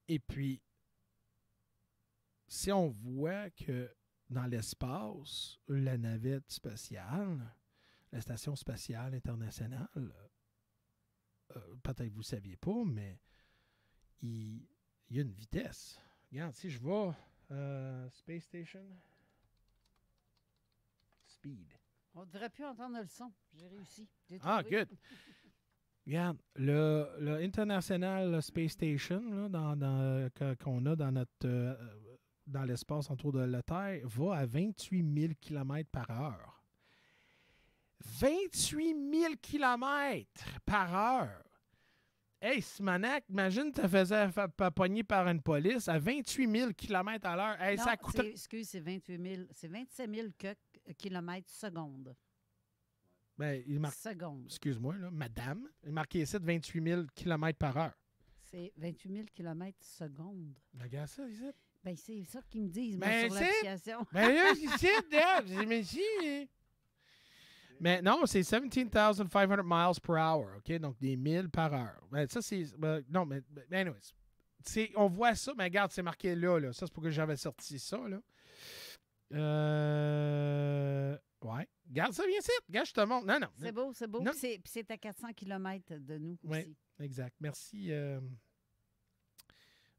Et puis, si on voit que dans l'espace, la navette spatiale, la Station spatiale internationale, peut-être que vous ne saviez pas, mais il y a une vitesse. Regarde, si je vais Space Station, Speed. On ne devrait plus entendre le son. J'ai réussi. Ah, good. Regarde, le International Space Station là, qu'on a dans notre dans l'espace autour de la Terre va à 28 000 km par heure. 28 000 km par heure! Hey, Simonac, imagine tu te faisais pogner par une police à 28 000 km à l'heure. Hey, non, ça coûte... excuse, c'est 28 000. C'est 27 000 km secondes. Ben, il marque... Secondes. Excuse-moi, là, madame. Il marquait ici de 28 000 km par heure. C'est 28 000 km secondes. Regarde ça, ici. Ben, c'est ça qu'ils me disent, moi, Ben, sur l'application. Ben là, ici, mais si... Mais non, c'est 17 500 miles per hour, OK? Donc, des 1000 par heure. Ben, ça, c'est... non, mais anyways. On voit ça, mais regarde, c'est marqué là. Ça, c'est pour que j'avais sorti ça, là. Ouais. Regarde ça, viens ici. Regarde, je te montre. Non. C'est beau, c'est beau. Puis c'est à 400 km de nous aussi. Oui, exact. Merci.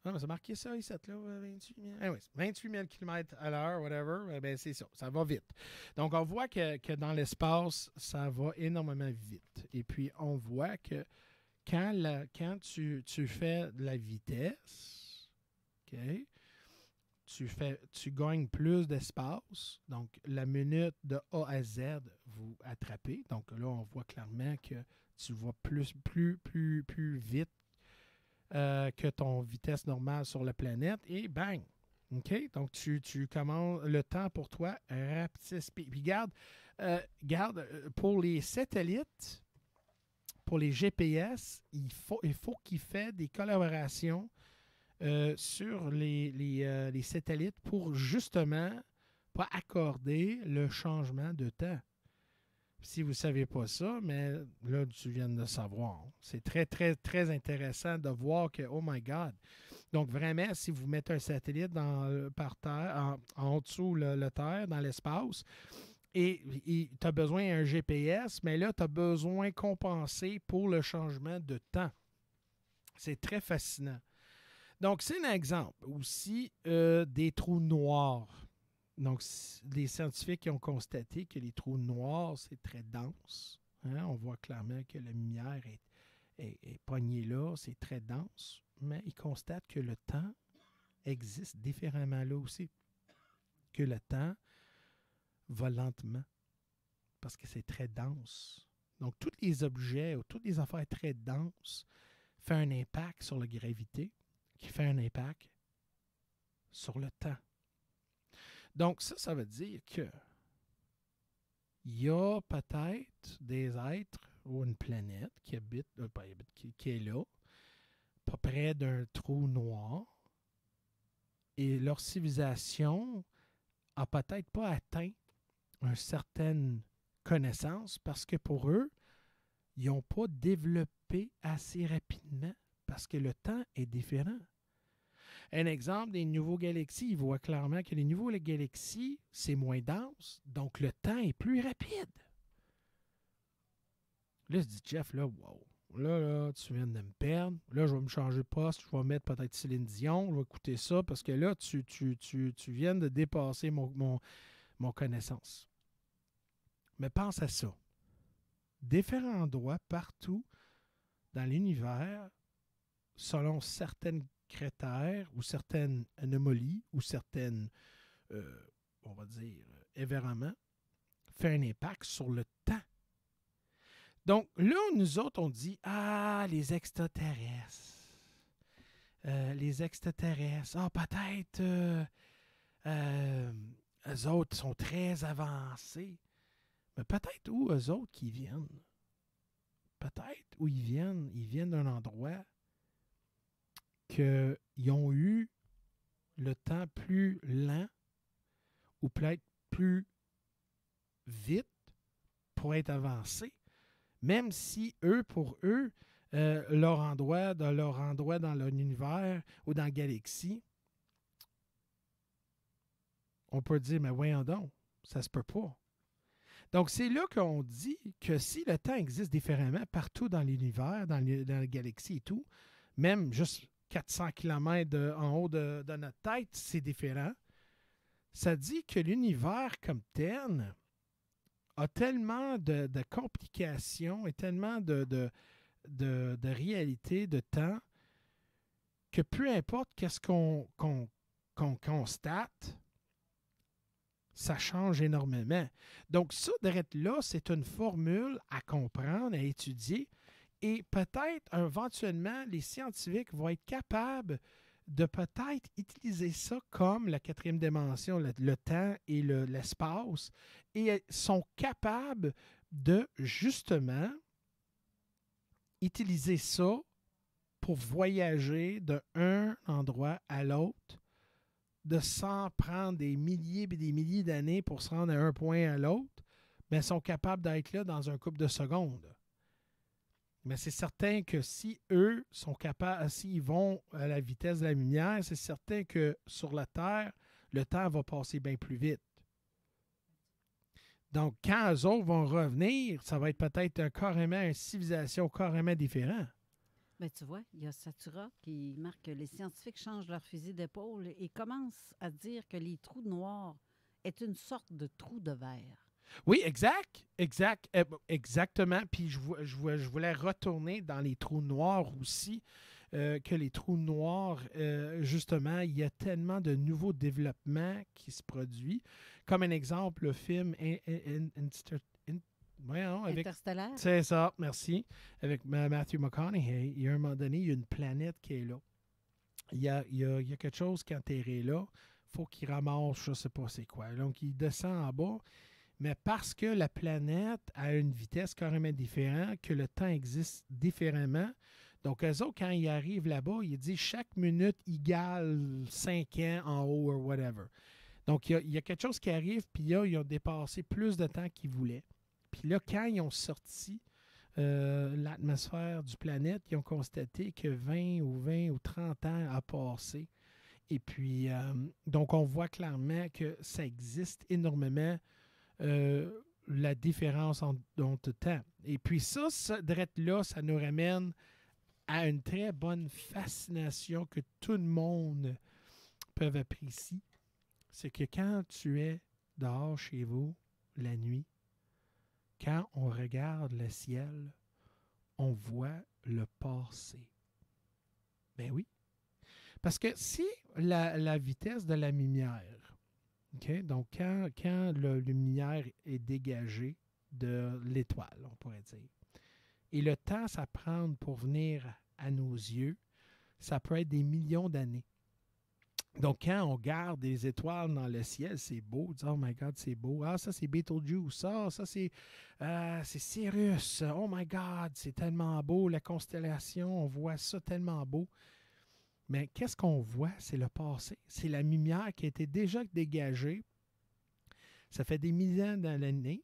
Non, mais c'est marqué ça ici, là, 28 000. Anyways, 28 000 km à l'heure, whatever, ben c'est ça, ça va vite. Donc, on voit que dans l'espace, ça va énormément vite. Et puis, on voit que quand tu fais de la vitesse, OK, tu gagnes plus d'espace. Donc, la minute de A à Z, vous attrapez. Donc, là, on voit clairement que tu vas plus vite que ton vitesse normale sur la planète et bang! OK? Donc, tu commences le temps pour toi rapetisse. Puis garde, pour les satellites, pour les GPS, il faut qu'il fasse des collaborations sur les satellites pour justement pas accorder le changement de temps. Si vous ne savez pas ça, mais là, tu viens de le savoir. C'est très, très, très intéressant de voir que, oh my God. Donc, vraiment, si vous mettez un satellite par terre, en dessous le Terre, dans l'espace, et tu as besoin d'un GPS, mais là, tu as besoin de compenser pour le changement de temps. C'est très fascinant. Donc, c'est un exemple aussi des trous noirs. Donc, les scientifiques qui ont constaté que les trous noirs, c'est très dense. Hein? On voit clairement que la lumière est pognée là, c'est très dense. Mais ils constatent que le temps existe différemment là aussi. Que le temps va lentement parce que c'est très dense. Donc, tous les objets ou toutes les affaires très denses font un impact sur la gravité qui fait un impact sur le temps. Donc, ça veut dire que il y a peut-être des êtres ou une planète qui qui est là, pas près d'un trou noir, et leur civilisation n'a peut-être pas atteint une certaine connaissance parce que pour eux, ils n'ont pas développé assez rapidement parce que le temps est différent. Un exemple des nouveaux galaxies, il voit clairement que les nouveaux galaxies, c'est moins dense, donc le temps est plus rapide. Là, je dis, Jeff, là, wow, là, tu viens de me perdre. Là, je vais me changer de poste, je vais mettre peut-être Céline Dion, je vais écouter ça, parce que là, tu viens de dépasser mon connaissance. Mais pense à ça. Différents endroits, partout dans l'univers, selon certaines critères ou certaines anomalies ou certaines, on va dire, événements, fait un impact sur le temps. Donc là, nous autres, on dit, les extraterrestres. Les extraterrestres. Peut-être eux autres sont très avancés. Mais peut-être où eux autres qui viennent. Peut-être où ils viennent d'un endroit qu'ils ont eu le temps plus lent ou peut-être plus vite pour être avancés. Même si pour eux, leur endroit dans leur univers ou dans la galaxie, on peut dire, mais voyons donc, ça se peut pas. Donc, c'est là qu'on dit que si le temps existe différemment partout dans l'univers, dans la galaxie et tout, même juste 400 km en haut de notre tête, c'est différent. Ça dit que l'univers comme tel a tellement de complications et tellement de réalité, de temps, que peu importe qu'est-ce qu'on constate, ça change énormément. Donc, ça, d'être là, c'est une formule à comprendre, à étudier, et peut-être, éventuellement, les scientifiques vont être capables de peut-être utiliser ça comme la quatrième dimension, le temps et l'espace, et sont capables de, justement, utiliser ça pour voyager d'un endroit à l'autre, de sans prendre des milliers et des milliers d'années pour se rendre à un point à l'autre, mais sont capables d'être là dans un couple de secondes. Mais c'est certain que si eux sont capables, s'ils vont à la vitesse de la lumière, c'est certain que sur la Terre, le temps va passer bien plus vite. Donc, quand eux autres vont revenir, ça va être peut-être carrément une civilisation carrément différente. Bien, tu vois, il y a Satura qui marque que les scientifiques changent leur fusil d'épaule et commencent à dire que les trous noirs est une sorte de trou de verre. Oui, exactement. Puis je voulais retourner dans les trous noirs aussi, que les trous noirs, justement, il y a tellement de nouveaux développements qui se produisent. Comme un exemple, le film Interstellar. C'est ça, merci. Avec Matthew McConaughey, il y a un moment donné, il y a une planète qui est là. Il y a quelque chose qui est enterré là. Il faut qu'il ramasse, je ne sais pas c'est quoi. Donc, il descend en bas. Mais parce que la planète a une vitesse carrément différente, que le temps existe différemment, donc eux autres, quand ils arrivent là-bas, ils disent chaque minute égale 5 ans en haut ou whatever. Donc, il y a quelque chose qui arrive, puis là, ils ont dépassé plus de temps qu'ils voulaient. Puis là, quand ils ont sorti l'atmosphère du planète, ils ont constaté que 20 ou 30 ans a passé. Et puis, donc, on voit clairement que ça existe énormément, la différence entre le temps. Et puis ça, d'être là, ça nous ramène à une très bonne fascination que tout le monde peut apprécier. C'est que quand tu es dehors chez vous, la nuit, quand on regarde le ciel, on voit le passé. Ben oui. Parce que si la vitesse de la lumière, okay, donc quand la lumière est dégagée de l'étoile, on pourrait dire, et le temps, ça prend pour venir à nos yeux, ça peut être des millions d'années. Donc, quand on regarde des étoiles dans le ciel, c'est beau. On dit, oh my God, c'est beau. Ah, ça, c'est Betelgeuse. Ça, c'est Sirius. Oh my God, c'est tellement beau. La constellation, on voit ça tellement beau. Mais qu'est-ce qu'on voit? C'est le passé. C'est la lumière qui a été déjà dégagée. Ça fait des millions d'années.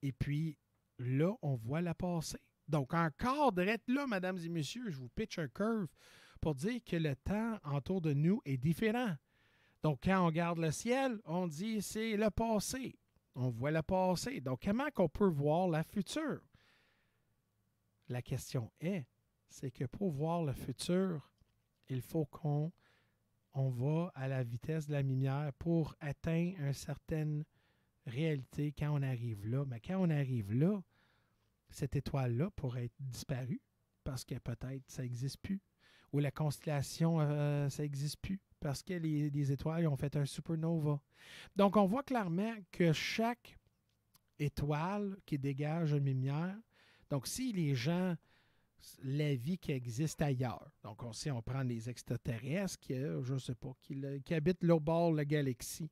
Et puis, là, on voit le passé. Donc, encore d'être là, mesdames et messieurs, je vous pitch un curve pour dire que le temps autour de nous est différent. Donc, quand on regarde le ciel, on dit c'est le passé. On voit le passé. Donc, comment qu'on peut voir le futur? La question c'est que pour voir le futur, il faut qu'on va à la vitesse de la lumière pour atteindre une certaine réalité quand on arrive là. Mais quand on arrive là, cette étoile-là pourrait être disparue parce que peut-être ça n'existe plus. Ou la constellation, ça n'existe plus parce que les étoiles ont fait un supernova. Donc, on voit clairement que chaque étoiles qui dégagent une lumière. Donc, si les gens, la vie qui existe ailleurs, donc si on prend les extraterrestres, je ne sais pas, qui habitent l'autre bord de la galaxie,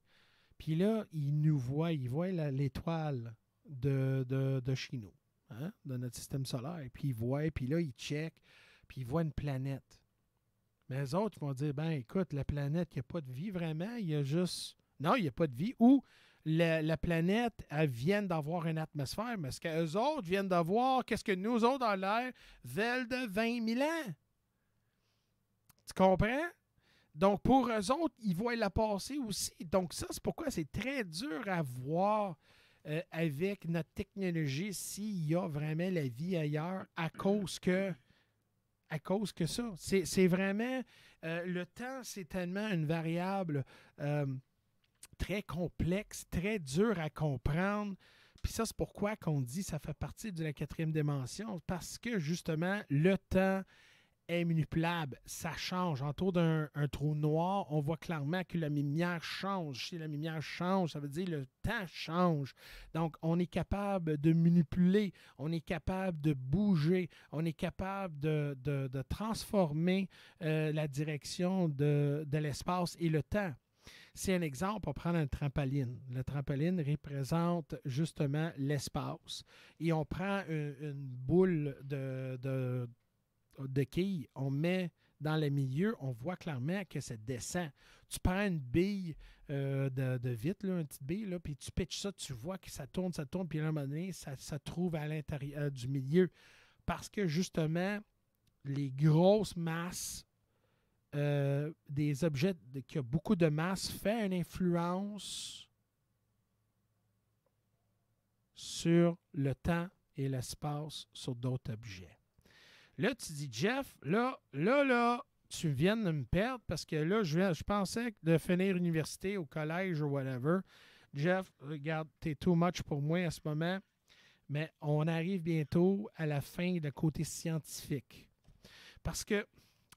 puis là, ils nous voient, l'étoile de chez nous, hein, de notre système solaire, puis ils voient, puis là, ils checkent, puis ils voient une planète. Mais les autres vont dire, ben écoute, la planète, il n'y a pas de vie vraiment, il y a juste... Non, il n'y a pas de vie. Ou la planète, elle vient d'avoir une atmosphère, mais ce qu'eux autres viennent d'avoir, qu'est-ce que nous autres en l'air veulent de 20 000 ans? Tu comprends? Donc, pour eux autres, ils voient la passer aussi. Donc, ça, c'est pourquoi c'est très dur à voir avec notre technologie s'il y a vraiment la vie ailleurs à cause que ça. C'est vraiment... le temps, c'est tellement une variable très complexe, très dur à comprendre. Puis ça, c'est pourquoi qu'on dit que ça fait partie de la 4e dimension, parce que, justement, le temps est manipulable. Ça change. Autour d'un trou noir, on voit clairement que la lumière change. Si la lumière change, ça veut dire que le temps change. Donc, on est capable de manipuler, on est capable de bouger, on est capable de transformer la direction de l'espace et le temps. C'est un exemple, on prend un trampoline. Le trampoline représente justement l'espace. Et on prend une boule de quilles, on met dans le milieu, on voit clairement que ça descend. Tu prends une bille de vitre, là, une petite bille, là, puis tu pitches ça, tu vois que ça tourne, puis à un moment donné, ça trouve à l'intérieur du milieu. Parce que justement, les grosses masses des objets qui ont beaucoup de masse fait une influence sur le temps et l'espace sur d'autres objets. Là, tu dis, Jeff, là, tu viens de me perdre parce que là, je pensais de finir l'université au collège ou whatever. Jeff, regarde, t'es too much pour moi à ce moment, mais on arrive bientôt à la fin de côté scientifique. Parce que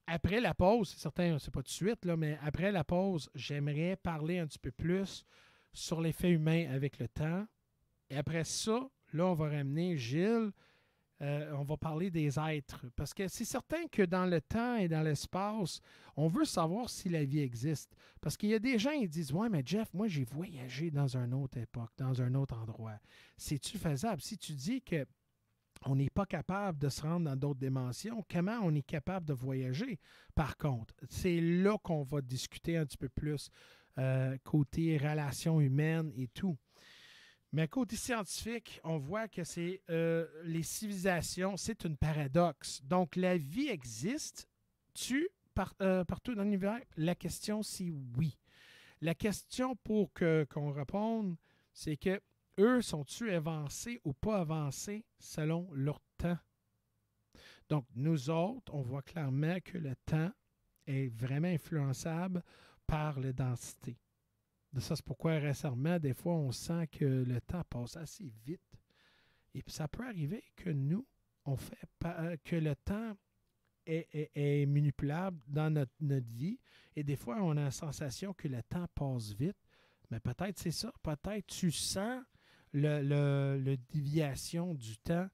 après la pause, c'est certain, c'est pas tout de suite, là, mais après la pause, j'aimerais parler un petit peu plus sur l'effet humain avec le temps. Et après ça, là, on va ramener Gilles. On va parler des êtres. Parce que c'est certain que dans le temps et dans l'espace, on veut savoir si la vie existe. Parce qu'il y a des gens qui disent « Ouais, mais Jeff, moi, j'ai voyagé dans une autre époque, dans un autre endroit. C'est-tu faisable? » Si tu dis que on n'est pas capable de se rendre dans d'autres dimensions, comment on est capable de voyager? Par contre, c'est là qu'on va discuter un petit peu plus côté relations humaines et tout. Mais côté scientifique, on voit que c'est les civilisations, c'est un paradoxe. Donc, la vie existe partout dans l'univers? La question, c'est oui. La question pour qu'on réponde, c'est que eux, sont-ils avancés ou pas avancés selon leur temps? Donc, nous autres, on voit clairement que le temps est vraiment influençable par la densité. Ça, c'est pourquoi récemment, des fois, on sent que le temps passe assez vite. Et puis, ça peut arriver que nous, on fait que le temps est manipulable dans notre vie. Et des fois, on a la sensation que le temps passe vite. Mais peut-être c'est ça. Peut-être tu sens le déviation du temps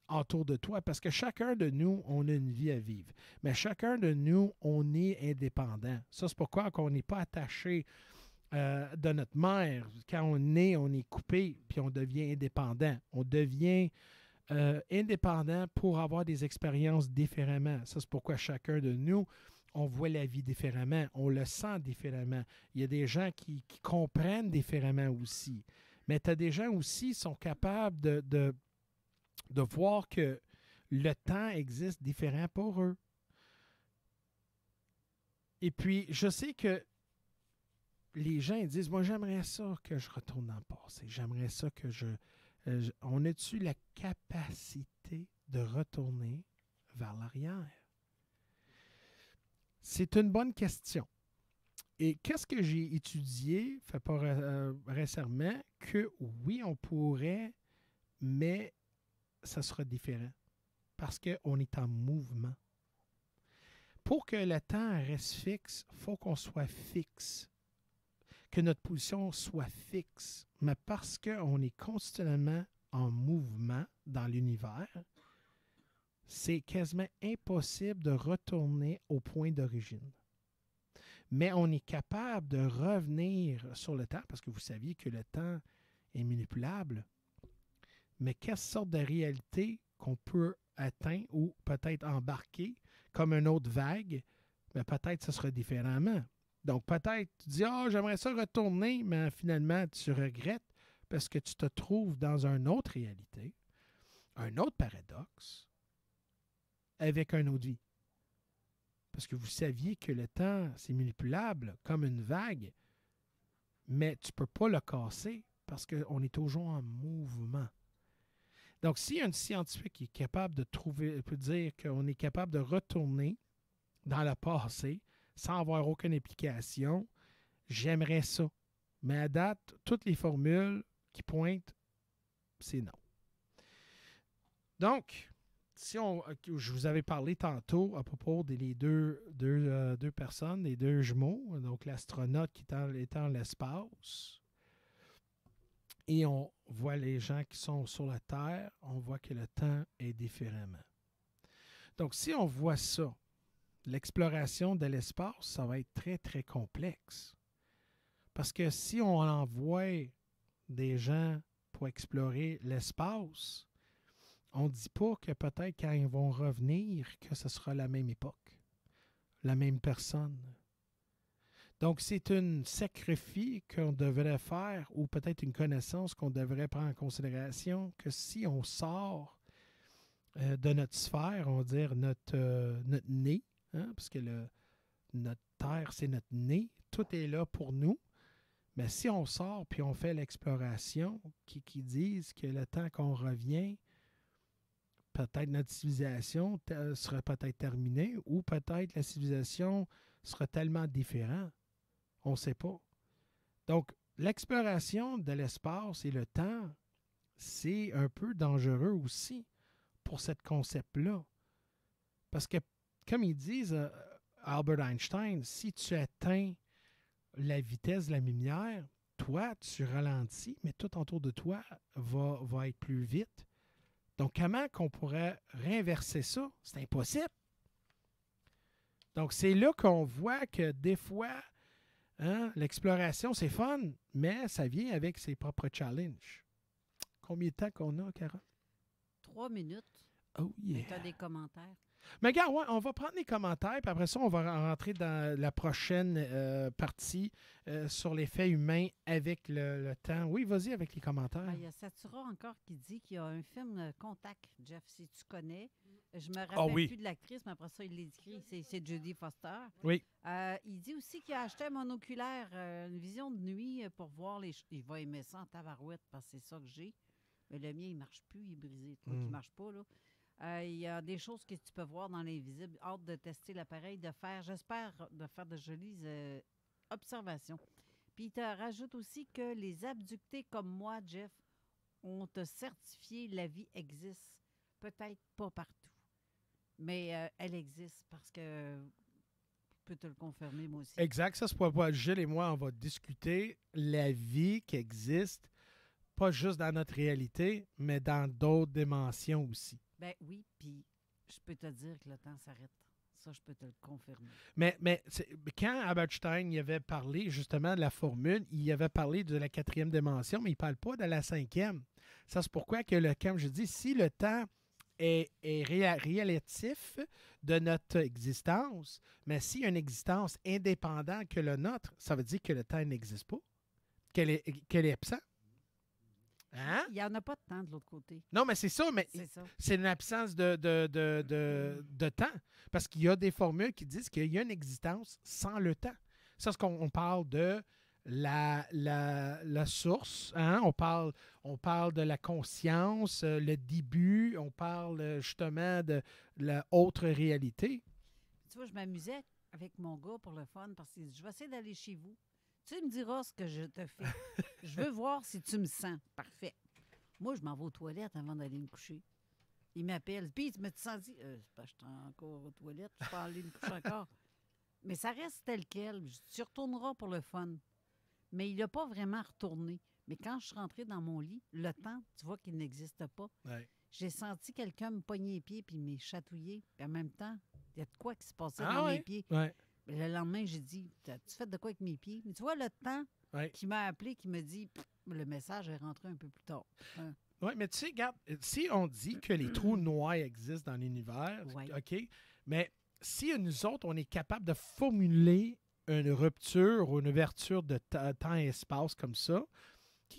autour de toi. Parce que chacun de nous, on a une vie à vivre. Mais chacun de nous, on est indépendant. Ça, c'est pourquoi on n'est pas attaché de notre mère. Quand on est coupé, puis on devient indépendant. On devient indépendant pour avoir des expériences différemment. Ça, c'est pourquoi chacun de nous, on voit la vie différemment. On le sent différemment. Il y a des gens qui comprennent différemment aussi. Mais tu as des gens aussi qui sont capables de voir que le temps existe différent pour eux. Et puis, je sais que les gens ils disent, moi, j'aimerais ça que je retourne dans le passé. J'aimerais ça que on a-tu la capacité de retourner vers l'arrière? C'est une bonne question. Et qu'est-ce que j'ai étudié, fait pas récemment, que oui, on pourrait, mais ça sera différent parce qu'on est en mouvement. Pour que le temps reste fixe, il faut qu'on soit fixe. que notre position soit fixe, mais parce qu'on est continuellement en mouvement dans l'univers, c'est quasiment impossible de retourner au point d'origine. Mais on est capable de revenir sur le temps, parce que vous saviez que le temps est manipulable. Mais quelle sorte de réalité qu'on peut atteindre ou peut-être embarquer comme une autre vague, mais peut-être ce sera différemment. Donc peut-être tu dis « Ah, j'aimerais ça retourner », mais finalement tu regrettes parce que tu te trouves dans une autre réalité, un autre paradoxe, avec une autre vie. Parce que vous saviez que le temps, c'est manipulable comme une vague, mais tu ne peux pas le casser parce qu'on est toujours en mouvement. Donc, si un scientifique qui est capable de trouver, peut dire qu'on est capable de retourner dans le passé sans avoir aucune implication, j'aimerais ça. Mais à date, toutes les formules qui pointent, c'est non. Donc, je vous avais parlé tantôt à propos des deux personnes, les deux jumeaux, donc l'astronaute qui est dans l'espace. Et on voit les gens qui sont sur la Terre, on voit que le temps est différemment. Donc, si on voit ça, l'exploration de l'espace, ça va être très, très complexe. Parce que si on envoie des gens pour explorer l'espace, on ne dit pas que peut-être quand ils vont revenir, que ce sera la même époque, la même personne. Donc, c'est un sacrifice qu'on devrait faire ou peut-être une connaissance qu'on devrait prendre en considération que si on sort de notre sphère, on va dire notre nez, hein, parce que notre Terre, c'est notre nez, tout est là pour nous. Mais si on sort puis on fait l'exploration, qui disent que le temps qu'on revient, peut-être notre civilisation sera peut-être terminée ou peut-être la civilisation sera tellement différente. On ne sait pas. Donc, l'exploration de l'espace et le temps, c'est un peu dangereux aussi pour ce concept-là. Parce que, comme ils disent, Albert Einstein, si tu atteins la vitesse de la lumière, toi, tu ralentis, mais tout autour de toi va être plus vite. Donc, comment qu'on pourrait réinverser ça? C'est impossible. Donc, c'est là qu'on voit que des fois, hein, l'exploration, c'est fun, mais ça vient avec ses propres challenges. Combien de temps qu'on a, Carole? 3 minutes. Oh yeah. Tu as des commentaires. Mais regarde, ouais, on va prendre les commentaires, puis après ça, on va rentrer dans la prochaine partie sur l'effet humain avec le temps. Oui, vas-y avec les commentaires. Il y a Satura encore qui dit qu'il y a un film Contact, Jeff, si tu connais. Je me rappelle plus de l'actrice, mais après ça, il l'écrit. C'est Jodie Foster. Oui. Il dit aussi qu'il a acheté un monoculaire, une vision de nuit pour voir les... Il va aimer ça en tabarouette parce que c'est ça que j'ai. Mais le mien, il ne marche plus, il est brisé. Toi qui ne marche pas, là. Il y a des choses que tu peux voir dans l'invisible. Hâte de tester l'appareil, j'espère, de faire de jolies observations. Puis il te rajoute aussi que les abductés comme moi, Jeff, ont certifié la vie existe. Peut-être pas partout, mais elle existe parce que je peux te le confirmer, moi aussi. Exact. Ça, c'est pourquoi Gilles et moi, on va discuter la vie qui existe, pas juste dans notre réalité, mais dans d'autres dimensions aussi. Ben oui, puis je peux te dire que le temps s'arrête. Ça, je peux te le confirmer. Mais quand Albert Einstein y avait parlé justement de la formule, il avait parlé de la 4e dimension, mais il ne parle pas de la 5e. Ça, c'est pourquoi que comme je dis, si le temps est relatif de notre existence, mais s'il y a une existence indépendante que le nôtre, ça veut dire que le temps n'existe pas, qu'elle est absente. Hein? Il n'y en a pas de temps de l'autre côté. Non, mais c'est ça, mais c'est une absence de temps. Parce qu'il y a des formules qui disent qu'il y a une existence sans le temps. Ça, c'est qu'on parle de la source, hein? On parle de la conscience, le début, on parle justement de l'autre réalité. Tu vois, je m'amusais avec mon gars pour le fun parce que je vais essayer d'aller chez vous. Tu me diras ce que je te fais. Je veux voir si tu me sens. Parfait. Moi, je m'en vais aux toilettes avant d'aller me coucher. Il m'appelle. Puis, tu me sens dit, je suis encore aux toilettes, je peux pas aller me coucher encore. Mais ça reste tel quel. Tu retourneras pour le fun. mais il n'a pas vraiment retourné. Mais quand je suis rentrée dans mon lit, le temps, tu vois qu'il n'existe pas. Ouais. J'ai senti quelqu'un me pogner les pieds puis me chatouiller. Puis en même temps, il y a de quoi qui se passait Ah dans ouais? mes pieds. Ouais. Mais le lendemain, j'ai dit, tu fais de quoi avec mes pieds? Mais tu vois, le temps qui m'a appelé, qui me dit, le message est rentré un peu plus tard. Hein? Oui, mais tu sais, regarde, si on dit que les trous noirs existent dans l'univers, OK, mais si nous autres, on est capable de formuler une rupture ou une ouverture de temps et espace comme ça,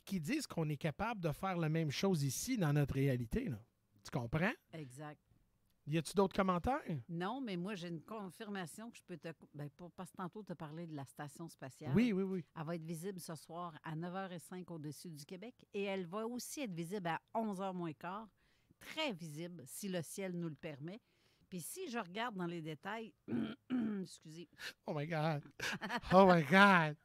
qui disent qu'on est capable de faire la même chose ici dans notre réalité, là. Tu comprends? Exact. Y a-tu d'autres commentaires? Non, mais moi, j'ai une confirmation que je peux te... parce que tantôt, tu as parlé de la station spatiale. Oui, oui, oui. Elle va être visible ce soir à 9h05 au-dessus du Québec et elle va aussi être visible à 11h moins quart. Très visible, si le ciel nous le permet. Puis si je regarde dans les détails... excusez. Oh my God! Oh my God!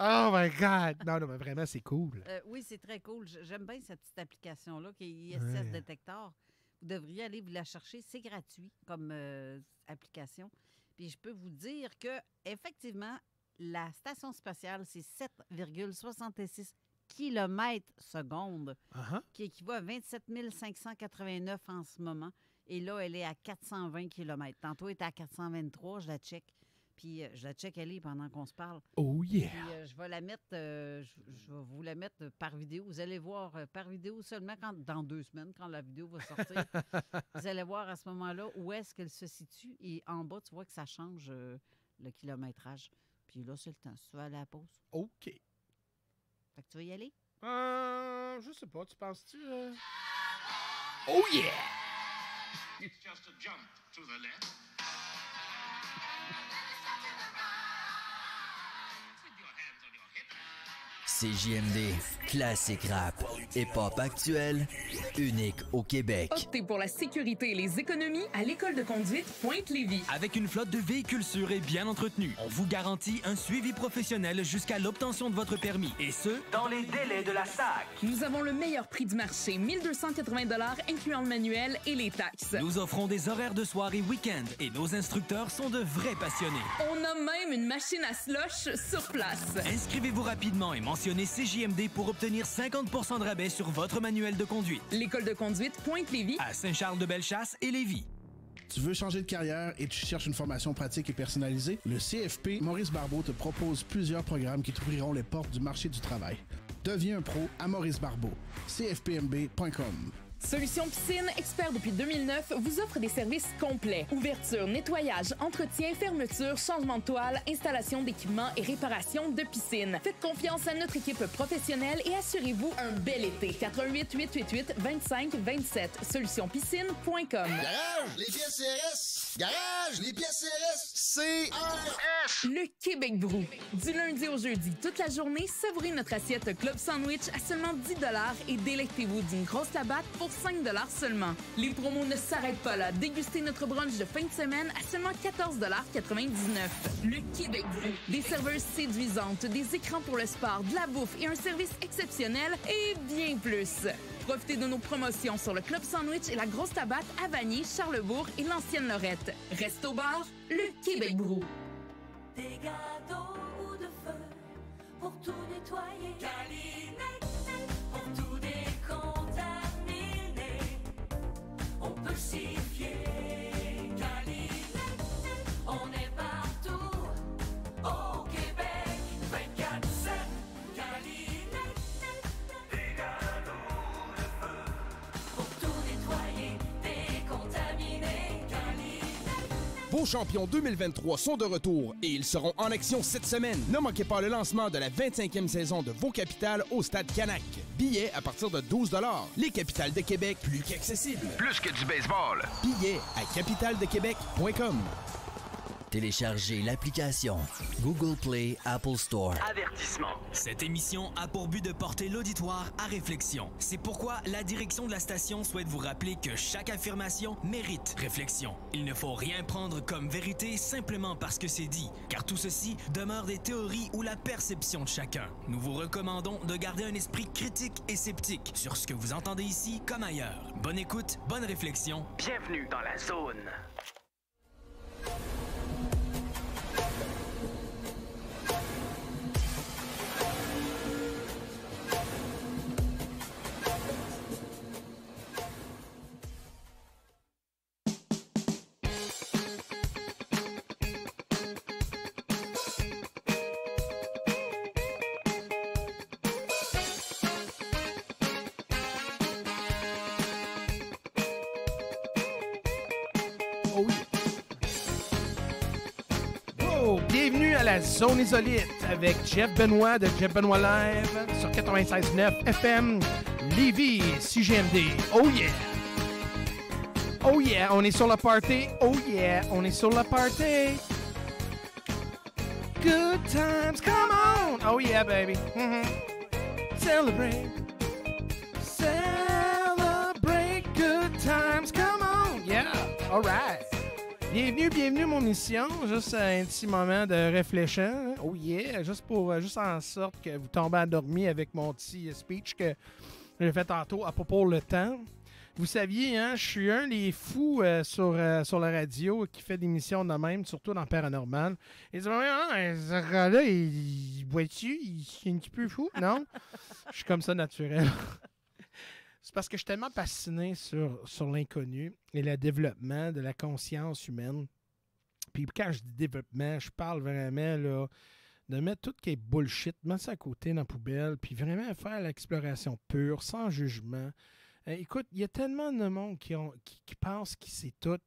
Oh my God! Non, mais vraiment, c'est cool. Oui, c'est très cool. J'aime bien cette petite application-là qui est ISS Detector. Vous devriez aller vous la chercher. C'est gratuit comme application. Puis je peux vous dire que effectivement, la station spatiale, c'est 7,66 km/s, qui équivaut à 27 589 en ce moment. Et là, elle est à 420 km. Tantôt, elle était à 423. Je la check. Puis je la check aller pendant qu'on se parle. Oh yeah! Puis je vais la mettre, je vais vous la mettre par vidéo. Vous allez voir par vidéo seulement dans 2 semaines, quand la vidéo va sortir. Vous allez voir à ce moment-là où est-ce qu'elle se situe. Et en bas, tu vois que ça change le kilométrage. Puis là, c'est le temps. Si tu vas aller à la pause. OK. Fait que tu vas y aller? Je sais pas. Tu penses-tu... Oh yeah! It's just a jump to the left. CJMD, classique rap, hip-hop actuel, unique au Québec. Optez pour la sécurité et les économies à l'école de conduite Pointe-Lévis. Avec une flotte de véhicules sûrs et bien entretenus, on vous garantit un suivi professionnel jusqu'à l'obtention de votre permis. Et ce, dans les délais de la SAC. Nous avons le meilleur prix du marché, 1280 $ incluant le manuel et les taxes. Nous offrons des horaires de soir et week-end et nos instructeurs sont de vrais passionnés. On a même une machine à slush sur place. Inscrivez-vous rapidement et mentionnez CJMD pour obtenir 50% de rabais sur votre manuel de conduite. L'école de conduite Pointe-Lévis à Saint-Charles-de-Bellechasse et Lévis. Tu veux changer de carrière et tu cherches une formation pratique et personnalisée? Le CFP Maurice Barbeau te propose plusieurs programmes qui t'ouvriront les portes du marché du travail. Deviens un pro à Maurice Barbeau. CFPMB.com. Solutions Piscine, expert depuis 2009, vous offre des services complets. Ouverture, nettoyage, entretien, fermeture, changement de toile, installation d'équipements et réparation de piscine. Faites confiance à notre équipe professionnelle et assurez-vous un bel été. 88 888 25 27. Solutionpiscine.com. Garage, les pièces CRS. Garage, les pièces CRS. CRS. Le Québec Brou. Du lundi au jeudi, toute la journée, savourez notre assiette Club Sandwich à seulement 10 $ et délectez-vous d'une grosse labatte pour 5 $ seulement. Les promos ne s'arrêtent pas là. Dégustez notre brunch de fin de semaine à seulement 14,99 $. Le Québec Brou. Des serveuses séduisantes, des écrans pour le sport, de la bouffe et un service exceptionnel et bien plus. Profitez de nos promotions sur le Club Sandwich et la Grosse Tabatte à Vanier, Charlebourg et l'Ancienne Lorette. Resto bar, le Québec Brou. Des gâteaux ou de feu pour tout nettoyer. Calinette, pour tout décontaminer. On peut s'y fier. Calinette, on est partout au Québec. 24/7. Calinette, des gâteaux de feu pour tout nettoyer, décontaminer. Calinette. Vos champions 2023 sont de retour et ils seront en action cette semaine. Ne manquez pas le lancement de la 25e saison de Vos Capitales au Stade Canac. Billets à partir de 12 $. Les Capitales de Québec, plus qu'accessibles. Plus que du baseball. Billets à capitaledequebec.com. Téléchargez l'application Google Play, Apple Store. Avertissement. Cette émission a pour but de porter l'auditoire à réflexion. C'est pourquoi la direction de la station souhaite vous rappeler que chaque affirmation mérite réflexion. Il ne faut rien prendre comme vérité simplement parce que c'est dit, car tout ceci demeure des théories ou la perception de chacun. Nous vous recommandons de garder un esprit critique et sceptique sur ce que vous entendez ici comme ailleurs. Bonne écoute, bonne réflexion. Bienvenue dans la zone. Oh yeah. Oh, bienvenue à la Zone Isolite avec Jeff Benoit de Jeff Benoit Live sur 96.9 FM Lévis, CJMD. Oh yeah! Oh yeah, on est sur la party. Oh yeah, on est sur la party. Good times, come on! Oh yeah, baby. Mm-hmm. Celebrate. Celebrate good times, come on! Yeah, all right. Bienvenue, mon mission. Juste un petit moment de réfléchissement. Oh yeah, juste en sorte que vous tombez endormi avec mon petit speech que j'ai fait tantôt à propos le temps. Vous saviez, hein, je suis un des fous sur la radio qui fait des missions de même, surtout dans Paranormal. Ils disent, ce gars-là, il boit-tu? Il est un petit peu fou? Non? Je suis comme ça naturel. C'est parce que je suis tellement fasciné sur l'inconnu et le développement de la conscience humaine. Puis quand je dis développement, je parle vraiment là, de mettre tout ce qui est bullshit, mettre ça à côté dans la poubelle, puis vraiment faire l'exploration pure, sans jugement. Écoute, il y a tellement de monde qui pense qu'il sait tout.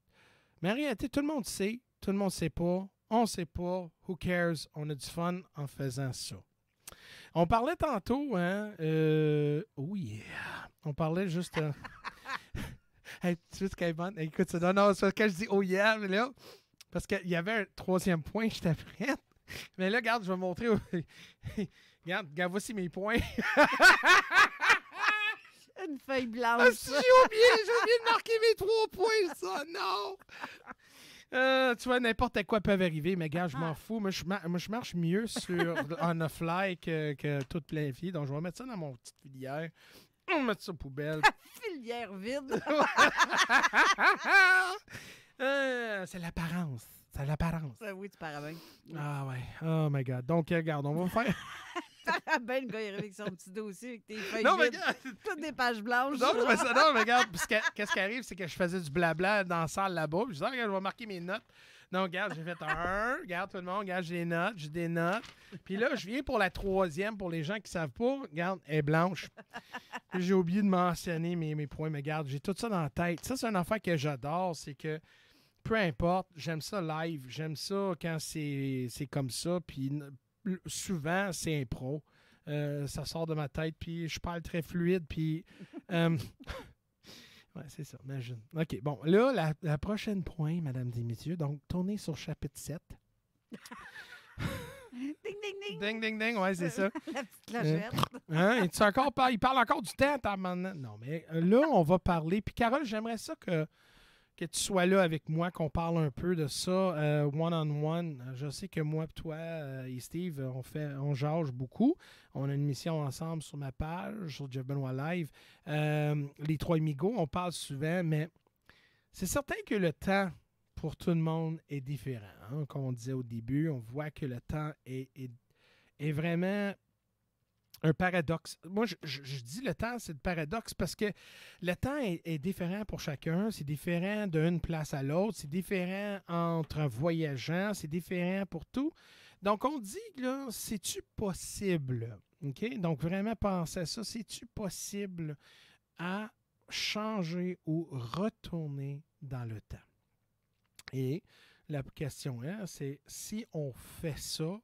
Mais en réalité, tout le monde sait, tout le monde sait pas, on sait pas, who cares, on a du fun en faisant ça. On parlait tantôt, hein, oh yeah, on parlait juste... hey, tu sais ce qu'elle est bonne? Écoute, ça donne... Non, c'est quand je dis oh yeah, mais là, parce qu'il y avait un troisième point, j'étais prête. Mais là, regarde, je vais montrer... regarde, voici mes points. Une feuille blanche. Ah, si, j'ai oublié de marquer mes 3 points, ça, non! Tu vois, n'importe quoi peut arriver, mais gars, je m'en fous. Moi, je marche mieux on a fly que tout plein vie. Donc, je vais mettre ça dans mon petite filière. On va mettre ça poubelle. Filière vide. C'est l'apparence. C'est l'apparence. Oui, tu parais bien. Ah ouais. Oh my God. Donc, regarde, on va faire... Ben, le gars, il arrive avec son petit dossier avec tes feuilles non, mais vides. Toutes des pages blanches. Non, mais regarde, qu'est-ce qui arrive, c'est que je faisais du blabla dans la salle là-bas. Puis je disais, regarde, je vais marquer mes notes. Donc, regarde, j'ai fait un. Regarde, tout le monde, regarde, j'ai des notes. Puis là, je viens pour la 3e, pour les gens qui ne savent pas. Regarde, elle est blanche. Puis j'ai oublié de mentionner mes points. Mais regarde, j'ai tout ça dans la tête. Ça, c'est une affaire que j'adore, c'est que peu importe, j'aime ça live. J'aime ça quand c'est comme ça. Puis souvent, c'est impro. Ça sort de ma tête, puis je parle très fluide, puis... ouais, c'est ça, imagine. OK, bon, là, la prochaine point, mesdames et messieurs, donc, tournez sur chapitre 7. Ding, ding, ding. Ding, ding, ding, ouais, c'est ça. La petite clochette. Il parle encore du temps, maintenant. Non, mais là, on va parler, puis Carole, j'aimerais ça que tu sois là avec moi, qu'on parle un peu de ça one-on-one. Je sais que moi, toi et Steve, on jase beaucoup. On a une mission ensemble sur ma page, sur Jeff Benoit Live. Les 3 amigos, on parle souvent, mais c'est certain que le temps pour tout le monde est différent. Hein? Comme on disait au début, on voit que le temps est vraiment... un paradoxe. Moi, je dis le temps, c'est le paradoxe parce que le temps est différent pour chacun. C'est différent d'une place à l'autre. C'est différent entre voyageants. C'est différent pour tout. Donc, on dit, là, c'est-tu possible? OK? Donc, vraiment penser à ça. C'est-tu possible à changer ou retourner dans le temps? Et la question, hein, c'est si on fait ça,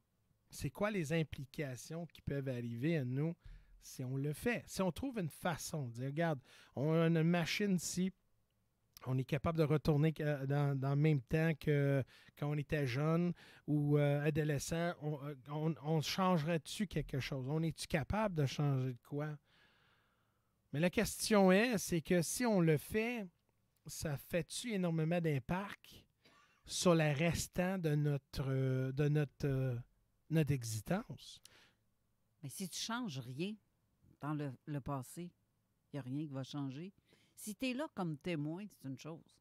c'est quoi les implications qui peuvent arriver à nous si on le fait? Si on trouve une façon de dire, regarde, on a une machine ici, on est capable de retourner dans le même temps que quand on était jeune ou adolescent, on changerait-tu quelque chose? On est-tu capable de changer de quoi? Mais la question c'est que si on le fait, ça fait-tu énormément d'impact sur le restant de notre existence? Mais si tu ne changes rien dans le passé, il n'y a rien qui va changer. Si tu es là comme témoin, c'est une chose.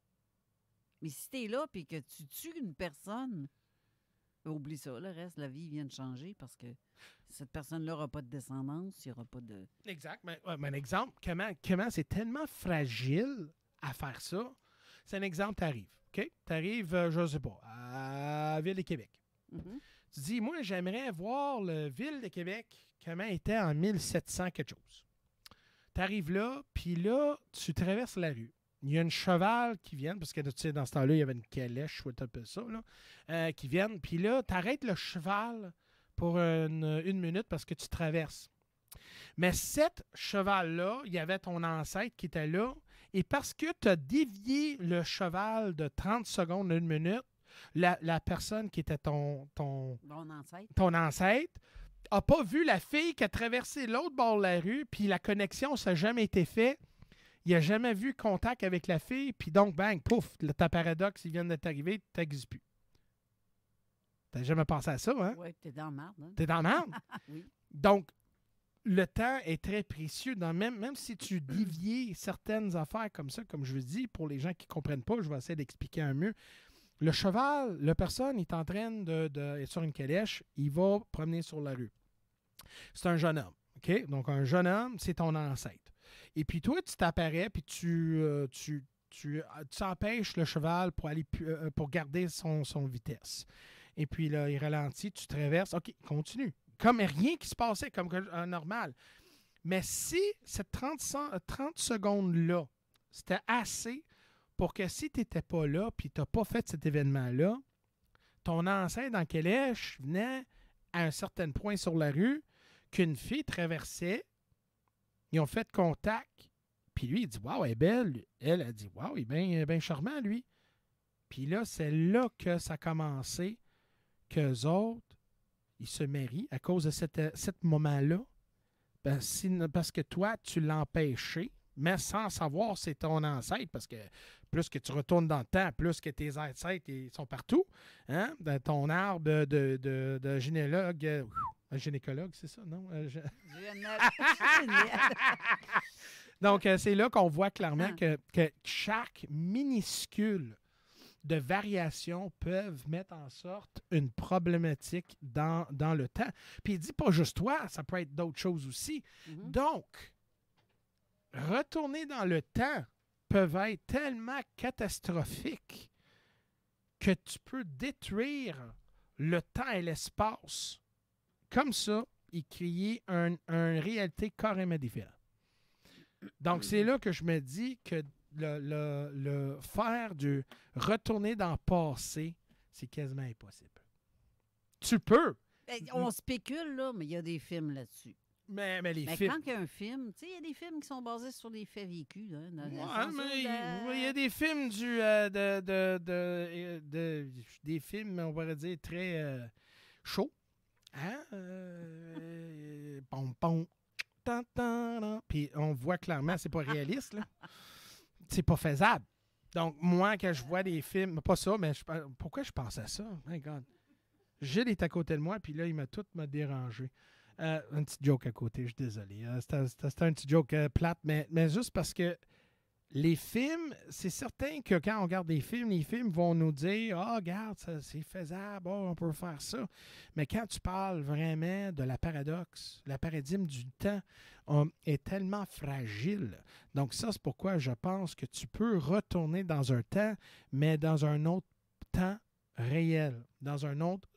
Mais si tu es là et que tu tues une personne, oublie ça, le reste de la vie vient de changer parce que cette personne-là n'aura pas de descendance, il n'y aura pas de... Exact. Mais un exemple, comment c'est tellement fragile à faire ça. C'est un exemple, tu arrives. OK? Tu arrives, je ne sais pas, à Ville de Québec. Mm-hmm. Tu dis, moi, j'aimerais voir la Ville de Québec, comment elle était en 1700 quelque chose. Tu arrives là, puis là, tu traverses la rue. il y a une cheval qui vient, parce que tu sais, dans ce temps-là, il y avait une calèche, ou un peu ça, là, qui viennent. Puis là, tu arrêtes le cheval pour une minute parce que tu traverses. Mais cette cheval-là, il y avait ton ancêtre qui était là. Et parce que tu as dévié le cheval de 30 secondes à 1 minute, la personne qui était ton ancêtre n'a pas vu la fille qui a traversé l'autre bord de la rue, puis la connexion, ça n'a jamais été fait. Il n'a jamais vu contact avec la fille, puis donc, bang, pouf, ta paradoxe, il vient de t'arriver, tu n'existes plus. Tu n'as jamais pensé à ça, hein? Oui, tu es dans la merde. Hein? Tu es dans la merde? Oui. Donc, le temps est très précieux. Même si tu dévies certaines affaires comme ça, comme je vous dis, pour les gens qui ne comprennent pas, je vais essayer d'expliquer un mieux. Le cheval, la personne est en train d'être sur une calèche, il va promener sur la rue. C'est un jeune homme, OK? Donc, un jeune homme, c'est ton ancêtre. Et puis toi, tu t'apparais, puis tu empêches le cheval pour garder son vitesse. Et puis là, il ralentit, tu traverses. OK, continue. Comme rien qui se passait, comme normal. Mais si cette 30 secondes-là, c'était assez pour que si tu n'étais pas là, puis tu n'as pas fait cet événement-là, ton ancêtre en calèche venait à un certain point sur la rue, qu'une fille traversait, ils ont fait contact, puis lui, il dit « Wow, elle est belle. » Elle a dit « Wow, il est bien charmant, lui. » Puis là, c'est là que ça a commencé, qu'eux autres, ils se marient à cause de cet moment-là, parce que toi, tu l'as empêché, mais sans savoir c'est ton ancêtre, parce que plus que tu retournes dans le temps, plus que tes ancêtres ils sont partout, hein? Dans ton arbre de généalogue... Un gynécologue, c'est ça, non? Donc, c'est là qu'on voit clairement que chaque minuscule de variation peuvent mettre en sorte une problématique dans le temps. Puis il dit pas juste toi, ça peut être d'autres choses aussi. Donc, retourner dans le temps peuvent être tellement catastrophiques que tu peux détruire le temps et l'espace comme ça et créer une réalité carrément différente. Donc, c'est là que je me dis que le faire du retourner dans le passé, c'est quasiment impossible. Tu peux. On spécule, là, mais il y a des films là-dessus. Mais les films... quand il y a un film, tu sais, il y a des films qui sont basés sur des faits vécus. Là, il y a des films des films, on pourrait dire, très chauds. Hein? Puis on voit clairement, c'est pas réaliste, là. C'est pas faisable. Donc, moi, quand je vois des films, pas ça, mais pourquoi je pense à ça? My God. Gilles est à côté de moi, puis là, il m'a tout dérangé. Un petit joke à côté, je suis désolé. C'était un petit joke plate, mais juste parce que les films, c'est certain que quand on regarde des films, les films vont nous dire « Ah, regarde, c'est faisable, on peut faire ça. » Mais quand tu parles vraiment de la paradoxe, la paradigme du temps est tellement fragile. Donc ça, c'est pourquoi je pense que tu peux retourner dans un temps, mais dans un autre temps réel, dans une autre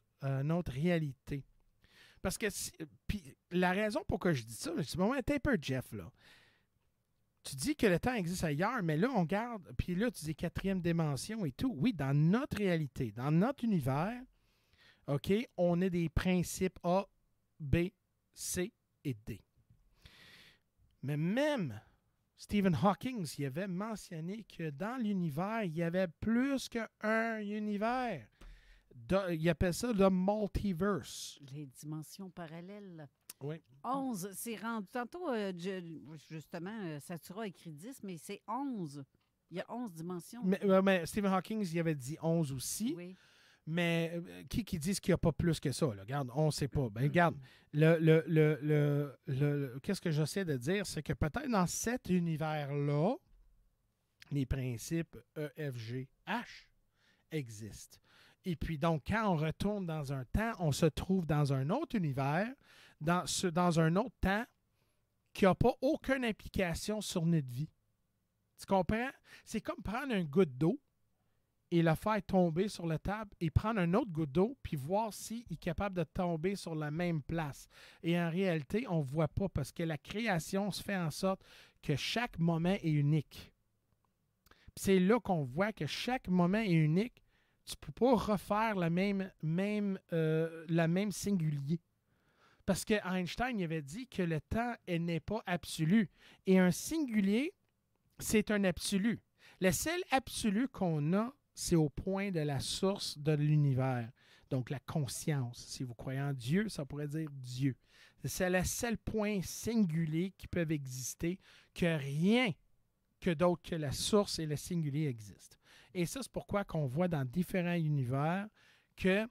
réalité. Parce que, puis la raison pourquoi je dis ça, je dis « Bon, t'es un peu Jeff, là. » Tu dis que le temps existe ailleurs, mais là, on garde, puis là, tu dis 4e dimension et tout. Oui, dans notre réalité, dans notre univers, OK, on a des principes A, B, C et D. Mais même Stephen Hawking, il avait mentionné que dans l'univers, il y avait plus qu'un univers. Il appelle ça le multiverse. Les dimensions parallèles. Oui. 11, c'est rendu. Tantôt, justement, Satura a écrit 10, mais c'est 11. Il y a 11 dimensions. Mais Stephen Hawking, il avait dit 11 aussi. Oui. Mais qui dit qu'il n'y a pas plus que ça? Là? Regarde, on ne sait pas. Ben, regarde, qu'est-ce que j'essaie de dire? C'est que peut-être dans cet univers-là, les principes E, F, G, H existent. Et puis, donc, quand on retourne dans un temps, on se trouve dans un autre univers, dans un autre temps, qui n'a pas aucune implication sur notre vie. Tu comprends? C'est comme prendre un goutte d'eau et le faire tomber sur la table et prendre un autre goutte d'eau puis voir s'il est capable de tomber sur la même place. Et en réalité, on ne voit pas parce que la création se fait en sorte que chaque moment est unique. c'est là qu'on voit que chaque moment est unique. Tu ne peux pas refaire la même singulier. Parce que Einstein il avait dit que le temps n'est pas absolu. Et un singulier, c'est un absolu. Le seul absolu qu'on a, c'est au point de la source de l'univers. Donc, la conscience. Si vous croyez en Dieu, ça pourrait dire Dieu. C'est le seul point singulier qui peuvent exister, que rien que d'autre que la source et le singulier existent. Et ça, c'est pourquoi qu'on voit dans différents univers que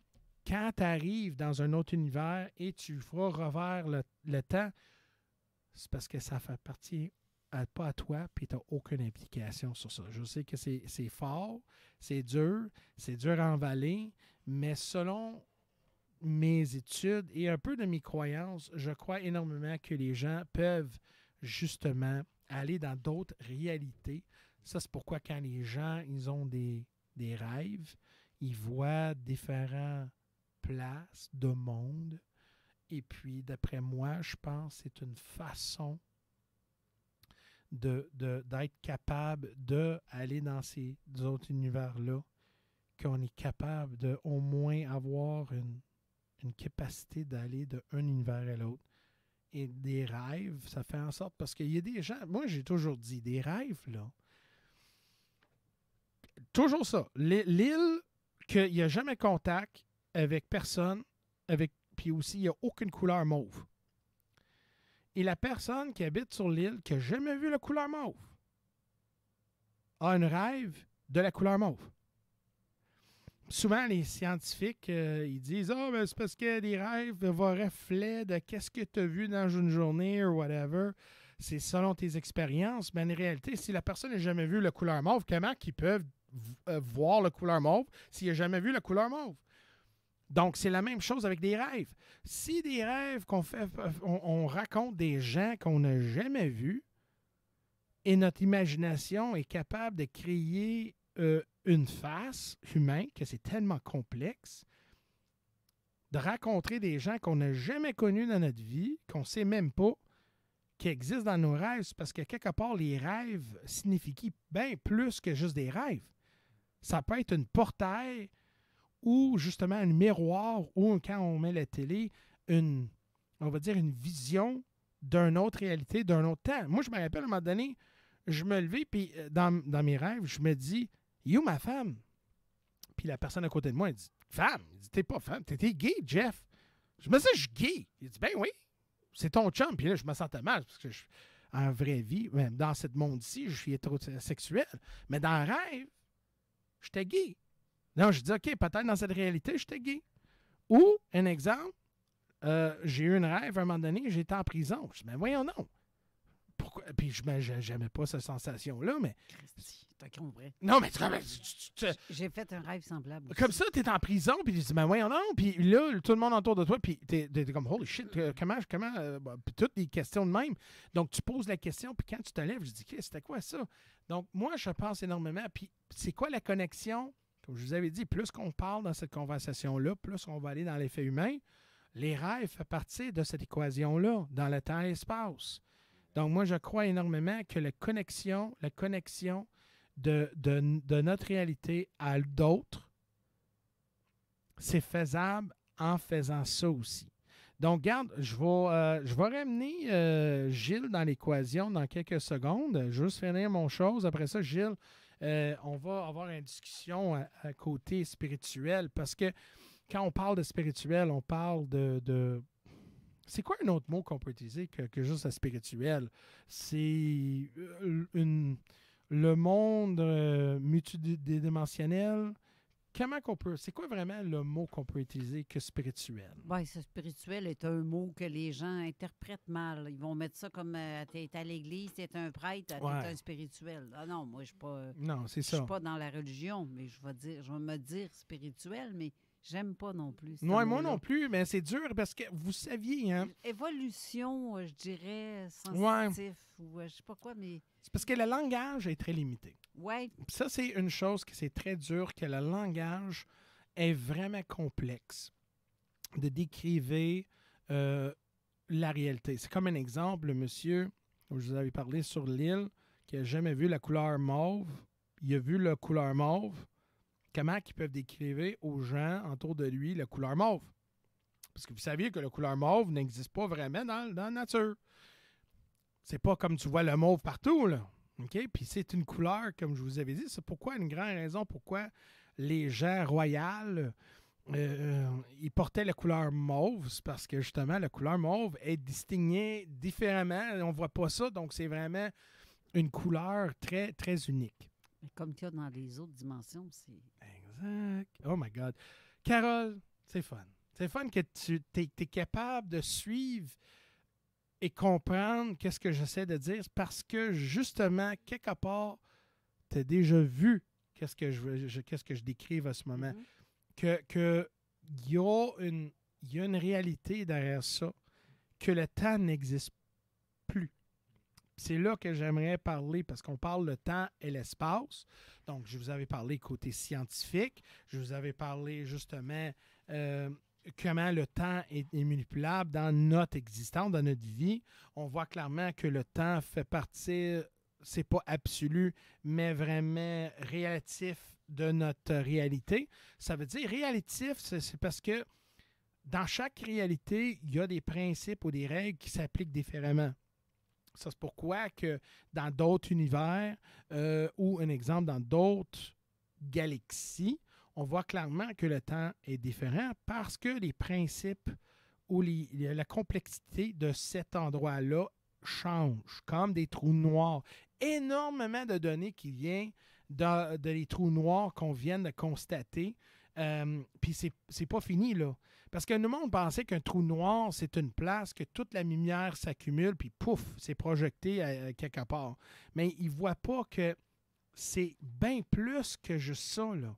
quand tu arrives dans un autre univers et tu feras revers le temps, c'est parce que ça fait partie pas à toi, puis tu n'as aucune implication sur ça. Je sais que c'est fort, c'est dur à emballer, mais selon mes études et un peu de mes croyances, je crois énormément que les gens peuvent justement aller dans d'autres réalités. Ça, c'est pourquoi quand les gens ils ont des rêves, ils voient différentes places de monde. Et puis, d'après moi, je pense que c'est une façon d'être capable d'aller dans ces autres univers-là, qu'on est capable de au moins avoir une capacité d'aller d'un univers à l'autre. Et des rêves, ça fait en sorte, parce qu'il y a des gens, moi j'ai toujours dit, des rêves, là, toujours ça, l'île, qu'il n'y a jamais contact avec personne, puis aussi il n'y a aucune couleur mauve. Et la personne qui habite sur l'île, qui n'a jamais vu la couleur mauve, a un rêve de la couleur mauve. Souvent, les scientifiques, ils disent « Ah, ben, c'est parce que des rêves vont reflet de qu'est-ce que tu as vu dans une journée ou whatever. C'est selon tes expériences. » Mais en réalité, si la personne n'a jamais vu la couleur mauve, comment ils peuvent voir la couleur mauve s'il n'a jamais vu la couleur mauve? Donc, c'est la même chose avec des rêves. Si des rêves qu'on fait, on raconte des gens qu'on n'a jamais vus et notre imagination est capable de créer une face humaine, que c'est tellement complexe, de rencontrer des gens qu'on n'a jamais connus dans notre vie, qu'on ne sait même pas, qui existent dans nos rêves, parce que quelque part, les rêves signifient bien plus que juste des rêves. Ça peut être une portail ou justement un miroir, ou quand on met la télé, on va dire une vision d'une autre réalité, d'un autre temps. Moi, je me rappelle, à un moment donné, je me levais, puis dans mes rêves, je me dis, « You, ma femme? » Puis la personne à côté de moi, elle dit, « Femme? » Il dit, « T'es pas femme, t'es gay, Jeff. » Je me dis, « Je suis gay. » Il dit, « Ben oui, c'est ton chum. » Puis là, je me sentais mal, parce que en vraie vie, même dans ce monde-ci, je suis hétérosexuel. Mais dans le rêve, j'étais gay. Non, je dis, OK, peut-être dans cette réalité, j'étais gay. Ou, un exemple, j'ai eu un rêve, à un moment donné, j'étais en prison. Je dis, mais voyons non. Pourquoi? Puis je n'aimais pas cette sensation-là, mais... Christy, t'as compris. Non, mais j'ai fait un rêve semblable. Comme ça, t'es en prison, puis je dis, mais voyons non. Puis là, tout le monde autour de toi, puis t'es comme, holy shit, comment, puis toutes les questions de même. Donc, tu poses la question, puis quand tu te lèves, je dis, c'était quoi ça? Donc, moi, je pense énormément. Puis, c'est quoi la connexion? Comme je vous avais dit, plus qu'on parle dans cette conversation-là, plus on va aller dans l'effet humain. Les rêves font partie de cette équation-là, dans le temps et l'espace. Donc, moi, je crois énormément que la connexion de notre réalité à d'autres, c'est faisable en faisant ça aussi. Donc, regarde, je vais ramener Gilles dans l'équation dans quelques secondes. Juste finir mon chose. Après ça, Gilles, on va avoir une discussion à côté spirituel parce que quand on parle de spirituel, on parle de c'est quoi un autre mot qu'on peut utiliser que juste le spirituel? C'est le monde multidimensionnel. Comment qu'on peut... C'est quoi vraiment le mot qu'on peut utiliser que spirituel? Oui, ce spirituel est un mot que les gens interprètent mal. Ils vont mettre ça comme t'es à l'église, t'es un prêtre, t'es un spirituel. Ah non, moi, je suis pas... Non, c'est ça. Je suis pas dans la religion, mais je vais me dire spirituel, mais j'aime pas non plus. Non, moi non plus, mais c'est dur parce que vous saviez, hein? Évolution, je dirais, sensitif, ou je sais pas quoi, mais... C'est parce que le langage est très limité. Oui. Ça, c'est une chose que c'est très dur, que le langage est vraiment complexe de décrire la réalité. C'est comme un exemple, le monsieur, dont je vous avais parlé sur l'île, qui n'a jamais vu la couleur mauve, il a vu la couleur mauve, comment ils peuvent décrire aux gens autour de lui la couleur mauve? Parce que vous saviez que la couleur mauve n'existe pas vraiment dans la nature. C'est pas comme tu vois le mauve partout, là. OK? Puis c'est une couleur, comme je vous avais dit, c'est pourquoi une grande raison pourquoi les gens royaux, ils portaient la couleur mauve, c'est parce que justement, la couleur mauve est distinguée différemment. On ne voit pas ça, donc c'est vraiment une couleur très, très unique. Comme qu'il y a dans les autres dimensions aussi. Exact. Oh my God. Carole, c'est fun. C'est fun que tu es capable de suivre et comprendre qu'est-ce que j'essaie de dire parce que, justement, quelque part, tu as déjà vu qu'est-ce que je décrive à ce moment. Que il y a une réalité derrière ça, que le temps n'existe plus. C'est là que j'aimerais parler, parce qu'on parle le temps et l'espace. Donc, je vous avais parlé côté scientifique. Je vous avais parlé, justement, comment le temps est manipulable dans notre existence, dans notre vie. On voit clairement que le temps fait partie, c'est pas absolu, mais vraiment relatif de notre réalité. Ça veut dire relatif, c'est parce que dans chaque réalité, il y a des principes ou des règles qui s'appliquent différemment. Ça, c'est pourquoi que dans d'autres univers ou, un exemple, dans d'autres galaxies, on voit clairement que le temps est différent parce que les principes ou la complexité de cet endroit-là changent, comme des trous noirs. Énormément de données qui viennent de les trous noirs qu'on vient de constater. Puis c'est pas fini, là. Parce que le monde pensait qu'un trou noir, c'est une place, que toute la lumière s'accumule, puis pouf, c'est projeté quelque part. Mais ils ne voient pas que c'est bien plus que juste ça, là.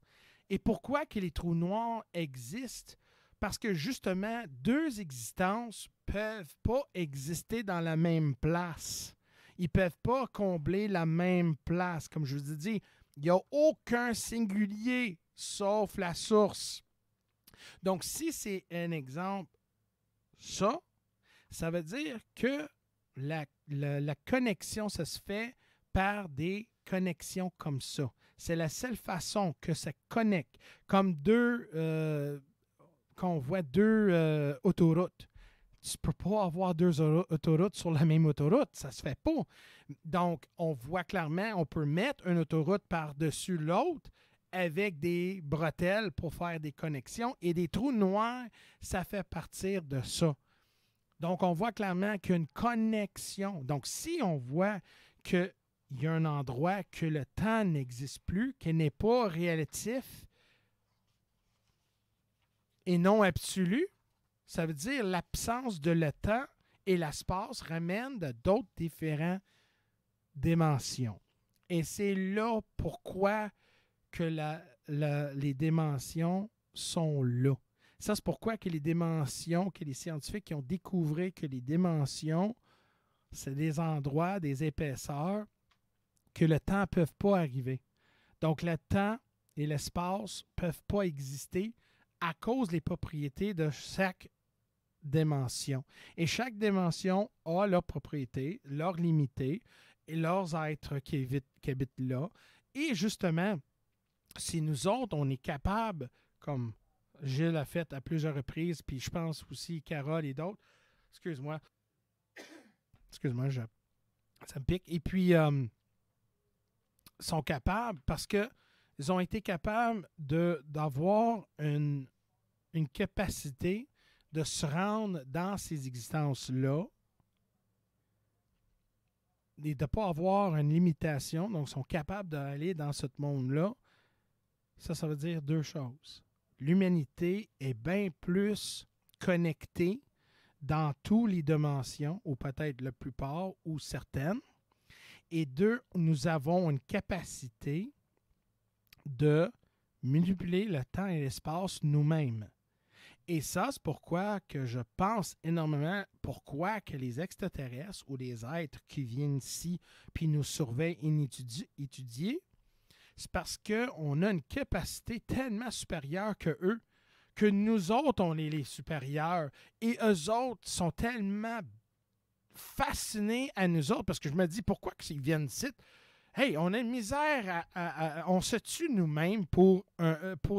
Et pourquoi que les trous noirs existent? Parce que, justement, deux existences ne peuvent pas exister dans la même place. Ils ne peuvent pas combler la même place. Comme je vous ai dit, il n'y a aucun singulier sauf la source. Donc, si c'est un exemple, ça veut dire que la connexion, ça se fait par des connexions comme ça. C'est la seule façon que ça connecte. Comme quand on voit deux autoroutes. Tu ne peux pas avoir deux autoroutes sur la même autoroute. Ça ne se fait pas. Donc, on voit clairement, on peut mettre une autoroute par-dessus l'autre avec des bretelles pour faire des connexions. Et des trous noirs, ça fait partir de ça. Donc, on voit clairement qu'il y a une connexion. Donc, si on voit qu'il y a un endroit que le temps n'existe plus, qu'il n'est pas relatif et non absolu, ça veut dire l'absence de le temps et l'espace ramènent de d'autres différentes dimensions. Et c'est là pourquoi que les dimensions sont là. Ça, c'est pourquoi que les dimensions, que les scientifiques qui ont découvert que les dimensions, c'est des endroits, des épaisseurs, que le temps ne peut pas arriver. Donc, le temps et l'espace ne peuvent pas exister à cause des propriétés de chaque dimension. Et chaque dimension a leurs propriétés, leurs limités et leurs êtres qui habitent là. Et justement, si nous autres, on est capable, comme Gilles l'a fait à plusieurs reprises, puis je pense aussi Carole et d'autres, excuse-moi, ça me pique, et puis sont capables, parce qu'ils ont été capables d'avoir une capacité de se rendre dans ces existences-là et de ne pas avoir une limitation, donc sont capables d'aller dans ce monde-là. Ça veut dire deux choses. L'humanité est bien plus connectée dans toutes les dimensions, ou peut-être la plupart, ou certaines. Et deux, nous avons une capacité de manipuler le temps et l'espace nous-mêmes. Et ça, c'est pourquoi que je pense énormément pourquoi que les extraterrestres ou les êtres qui viennent ici puis nous surveillent et étudient, c'est parce qu'on a une capacité tellement supérieure que eux, que nous autres, on est les supérieurs. Et eux autres sont tellement fascinés à nous autres, parce que je me dis, pourquoi qu'ils viennent ici? Hey, on a une misère on se tue nous-mêmes pour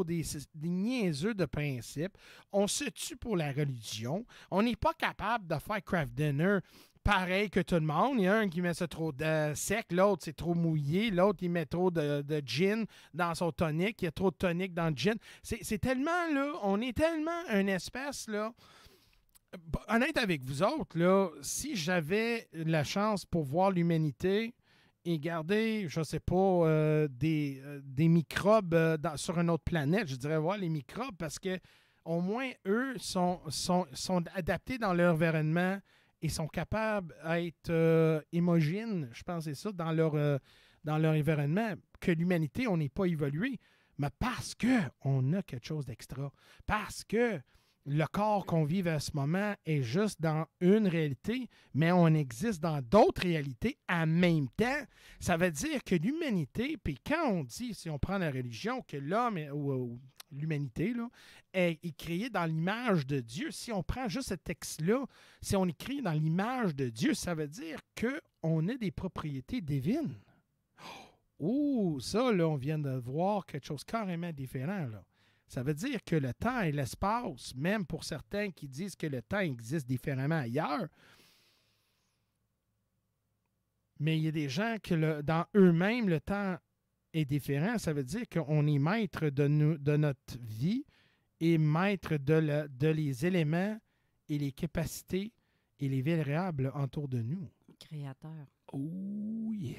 des niaiseux de principe. On se tue pour la religion. On n'est pas capable de faire craft dinner pareil que tout le monde. Il y a un qui met ça trop sec, l'autre c'est trop mouillé, l'autre il met trop de gin dans son tonic, il y a trop de tonic dans le gin. C'est tellement, là, on est tellement une espèce, là. Honnête avec vous autres, là, si j'avais la chance pour voir l'humanité et garder, je sais pas, des microbes sur une autre planète, je dirais voir les microbes parce que au moins eux sont adaptés dans leur environnement. Ils sont capables d'être homogènes, je pense que c'est ça, dans leur environnement, que l'humanité, on n'est pas évolué, mais parce qu'on a quelque chose d'extra, parce que le corps qu'on vit à ce moment est juste dans une réalité, mais on existe dans d'autres réalités en même temps. Ça veut dire que l'humanité, puis quand on dit, si on prend la religion, que l'homme ou l'humanité là, est créée dans l'image de Dieu, si on prend juste ce texte-là, si on est créé dans l'image de Dieu, ça veut dire qu'on a des propriétés divines. Oh, ça, là, on vient de voir quelque chose carrément différent, là. Ça veut dire que le temps et l'espace, même pour certains qui disent que le temps existe différemment ailleurs, mais il y a des gens que dans eux-mêmes, le temps est différent. Ça veut dire qu'on est maître de notre vie et maître de les éléments et les capacités et les variables autour de nous. Créateur. Oh yeah!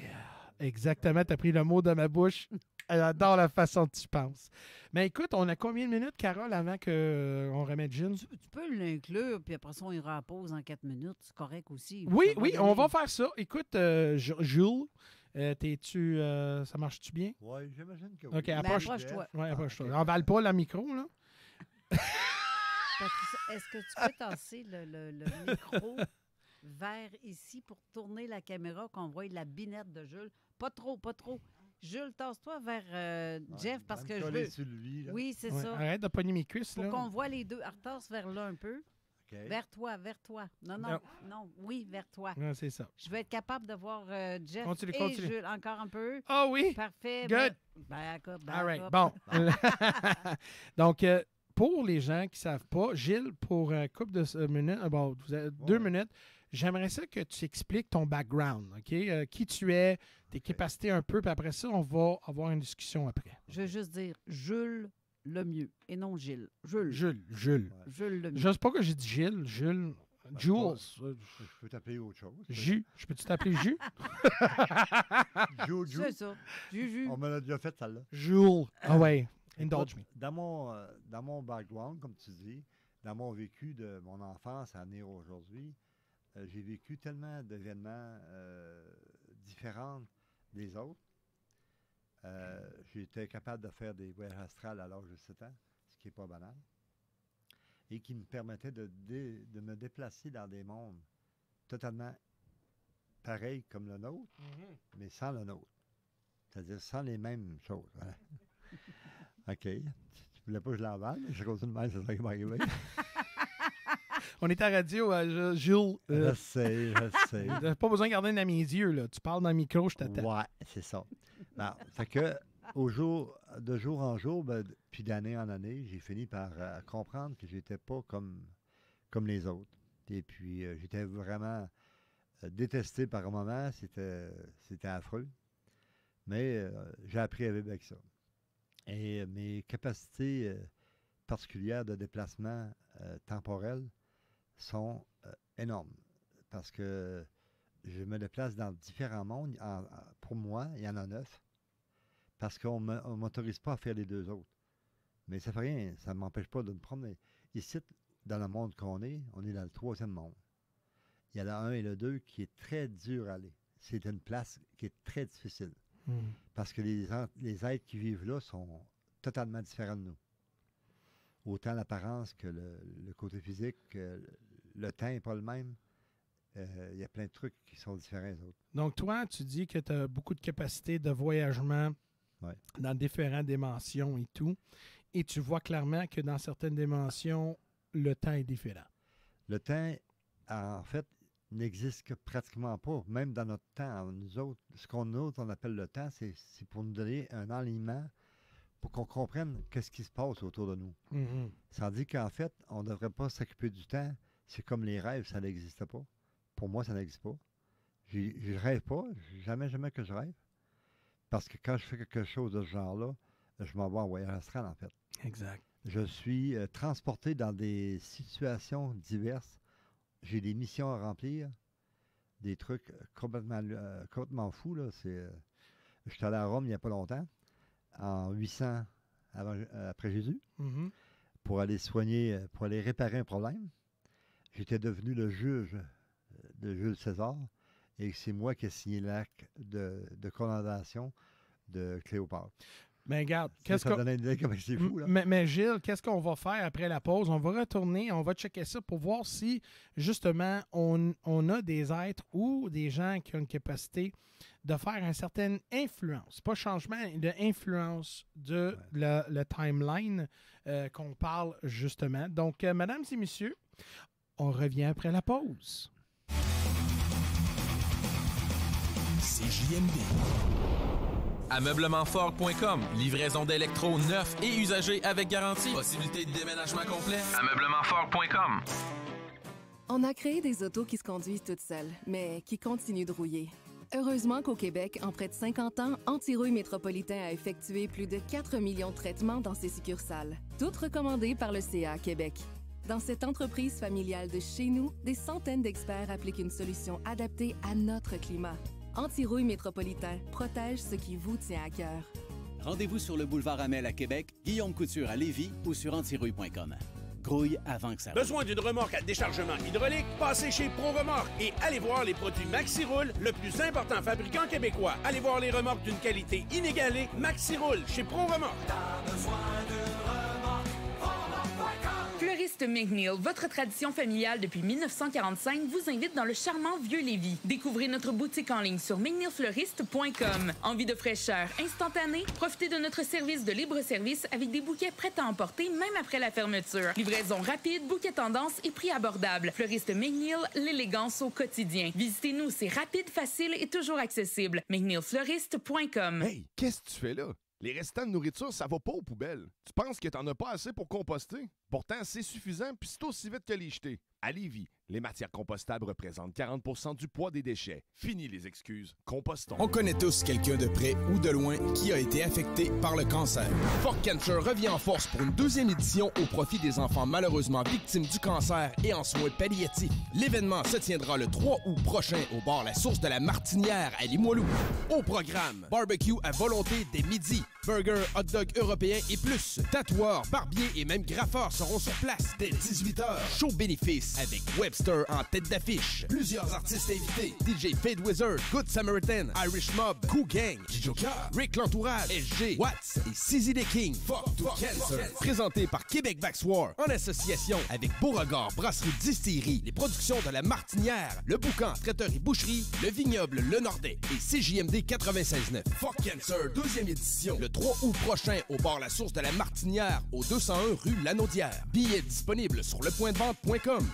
Exactement, tu as pris le mot de ma bouche. Elle adore la façon que tu penses. Mais écoute, on a combien de minutes, Carole, avant qu'on remette Gilles? Tu peux l'inclure, puis après ça, on ira en pause en 4 minutes. C'est correct aussi. Oui, on va faire ça. Écoute, Jules, ça marche-tu bien? Oui, j'imagine que oui. OK, approche-toi. Oui, approche-toi. Okay. Envale pas le micro, là. Patricia, est-ce que tu peux tasser le micro vers ici pour tourner la caméra, qu'on voit la binette de Jules? Pas trop, pas trop. Jules, tasse-toi vers Jeff parce que je veux... Sur lui, là. Oui, c'est ça. Arrête de pogner mes cuisses, là. Faut qu'on voit les deux. Tasse vers là un peu. Okay. Vers toi. Non. Oui, vers toi. Ouais, c'est ça. Je vais être capable de voir Jeff continue. Jules encore un peu. Ah oui? Parfait. Good. Back up. All right. Bon. Donc, pour les gens qui ne savent pas, Gilles, pour un couple de minutes, vous avez 2 minutes, j'aimerais ça que tu expliques ton background, OK? Qui tu es, tes capacités un peu, puis après ça, on va avoir une discussion après. Je veux juste dire Jules Lemieux et non Gilles. Jules. Jules Lemieux. Je ne sais pas que j'ai dit Gilles. Jules. Je peux t'appeler autre chose. Jus. Je peux-tu t'appeler Jus? Jules. C'est ça. Juju. On me l'a déjà fait, celle-là. Jules. Ah ouais. Indulge me. Dans mon background, comme tu dis, dans mon vécu de mon enfance à venir aujourd'hui, j'ai vécu tellement d'événements différents des autres. J'étais capable de faire des voyages astrales à l'âge de 7 ans, ce qui n'est pas banal, et qui me permettait de me déplacer dans des mondes totalement pareils comme le nôtre, mais sans le nôtre. C'est-à-dire sans les mêmes choses. Voilà. OK. Tu voulais pas que je l'envale, mais je continue de même, c'est ça qui va arriver. On est à radio, Jules. Je sais. T'as pas besoin de garder dans mes yeux, là. Tu parles dans le micro, je t'attends. Ouais, c'est ça. Non, fait que, de jour en jour, puis d'année en année, j'ai fini par comprendre que j'étais pas comme les autres. Et puis, j'étais vraiment détesté par moments. C'était affreux. Mais j'ai appris à vivre avec ça. Et mes capacités particulières de déplacement temporel sont énormes parce que je me déplace dans différents mondes. Pour moi, il y en a 9 parce qu'on ne m'autorise pas à faire les 2 autres. Mais ça fait rien, ça ne m'empêche pas de me promener. Ici, dans le monde qu'on est, on est dans le 3e monde. Il y a le 1 et le 2 qui est très dur à aller. C'est une place qui est très difficile parce que les êtres qui vivent là sont totalement différents de nous. Autant l'apparence que le côté physique, le temps n'est pas le même. Il y a plein de trucs qui sont différents des autres. Donc, toi, tu dis que tu as beaucoup de capacités de voyagement dans différentes dimensions et tout. Et tu vois clairement que dans certaines dimensions, le temps est différent. Le temps, en fait, n'existe que pratiquement pas, même dans notre temps. Nous autres, ce on appelle le temps, c'est pour nous donner un alignement pour qu'on comprenne qu'est-ce qui se passe autour de nous. Mm-hmm. Ça dit qu'en fait, on ne devrait pas s'occuper du temps. C'est comme les rêves, ça n'existe pas. Pour moi, ça n'existe pas. Je ne rêve pas, jamais que je rêve. Parce que quand je fais quelque chose de ce genre-là, je m'en vais en voyage astral, en fait. Exact. Je suis transporté dans des situations diverses. J'ai des missions à remplir, des trucs complètement fous. Là. Je suis allé à Rome il n'y a pas longtemps, en 800 après Jésus, pour aller pour aller réparer un problème. J'étais devenu le juge de Jules César et c'est moi qui ai signé l'acte de condamnation de Cléopâtre. Mais regarde, ça donne une idée comme c'est fou, là. Mais Gilles, qu'est-ce qu'on va faire après la pause? On va retourner, on va checker ça pour voir si, justement, on a des êtres ou des gens qui ont une capacité de faire une certaine influence. Pas changement, de influence de le timeline qu'on parle, justement. Donc, mesdames et messieurs, on revient après la pause. C'est JMD. Ameublementfort.com. Livraison d'électro neufs et usagés avec garantie. Possibilité de déménagement complet. Ameublementfort.com. On a créé des autos qui se conduisent toutes seules, mais qui continuent de rouiller. Heureusement qu'au Québec, en près de 50 ans, Antirouille Métropolitain a effectué plus de 4 millions de traitements dans ses succursales, toutes recommandées par le CA Québec. Dans cette entreprise familiale de chez nous, des centaines d'experts appliquent une solution adaptée à notre climat. Antirouille Métropolitain protège ce qui vous tient à cœur. Rendez-vous sur le boulevard Amel à Québec, Guillaume Couture à Lévis ou sur antirouille.com. Grouille avant que ça roule. Besoin d'une remorque à déchargement hydraulique? Passez chez Pro Remorque et allez voir les produits Maxi-Roule, le plus important fabricant québécois. Allez voir les remorques d'une qualité inégalée. Maxi-Roule chez Pro Remorque. T'as besoin de remorque, ProRemorque.com. Fleuriste McNeil, votre tradition familiale depuis 1945, vous invite dans le charmant Vieux-Lévis. Découvrez notre boutique en ligne sur mcneilfleuriste.com. Envie de fraîcheur instantanée? Profitez de notre service de libre-service avec des bouquets prêts à emporter même après la fermeture. Livraison rapide, bouquet tendance et prix abordable. Fleuriste McNeil, l'élégance au quotidien. Visitez-nous, c'est rapide, facile et toujours accessible. mcneilfleuriste.com. Hey, qu'est-ce que tu fais là? Les restants de nourriture, ça va pas aux poubelles. Tu penses que t'en as pas assez pour composter? Pourtant, c'est suffisant puis c'est aussi vite que les jeter. À Lévis, les matières compostables représentent 40% du poids des déchets. Fini les excuses. Compostons. On connaît tous quelqu'un de près ou de loin qui a été affecté par le cancer. Fort Cancer revient en force pour une deuxième édition au profit des enfants malheureusement victimes du cancer et en soins palliatifs. L'événement se tiendra le 3 août prochain au bar La Source de la Martinière à Limoilou. Au programme, barbecue à volonté dès midi, burger, hot dog européen et plus. Tatoueurs, barbiers et même graffeurs seront sur place dès 18h. Show bénéfice avec Webster en tête d'affiche. Plusieurs artistes invités. DJ Fade Wizard, Good Samaritan, Irish Mob, Cool Gang, Jijoka, Rick L'Entourage, SG, Watts et Sizzy the King. Fuck to Cancer. Présenté par Québec Vax War en association avec Beauregard Brasserie Distillerie, les productions de la Martinière, le Boucan Traiteur et Boucherie, le Vignoble Le Nordais et CJMD 96.9. Fuck Cancer, deuxième édition, le 3 août prochain au bar La Source de la Martinière, au 201 rue Lanaudière. Billets disponibles sur lepointdevente.com.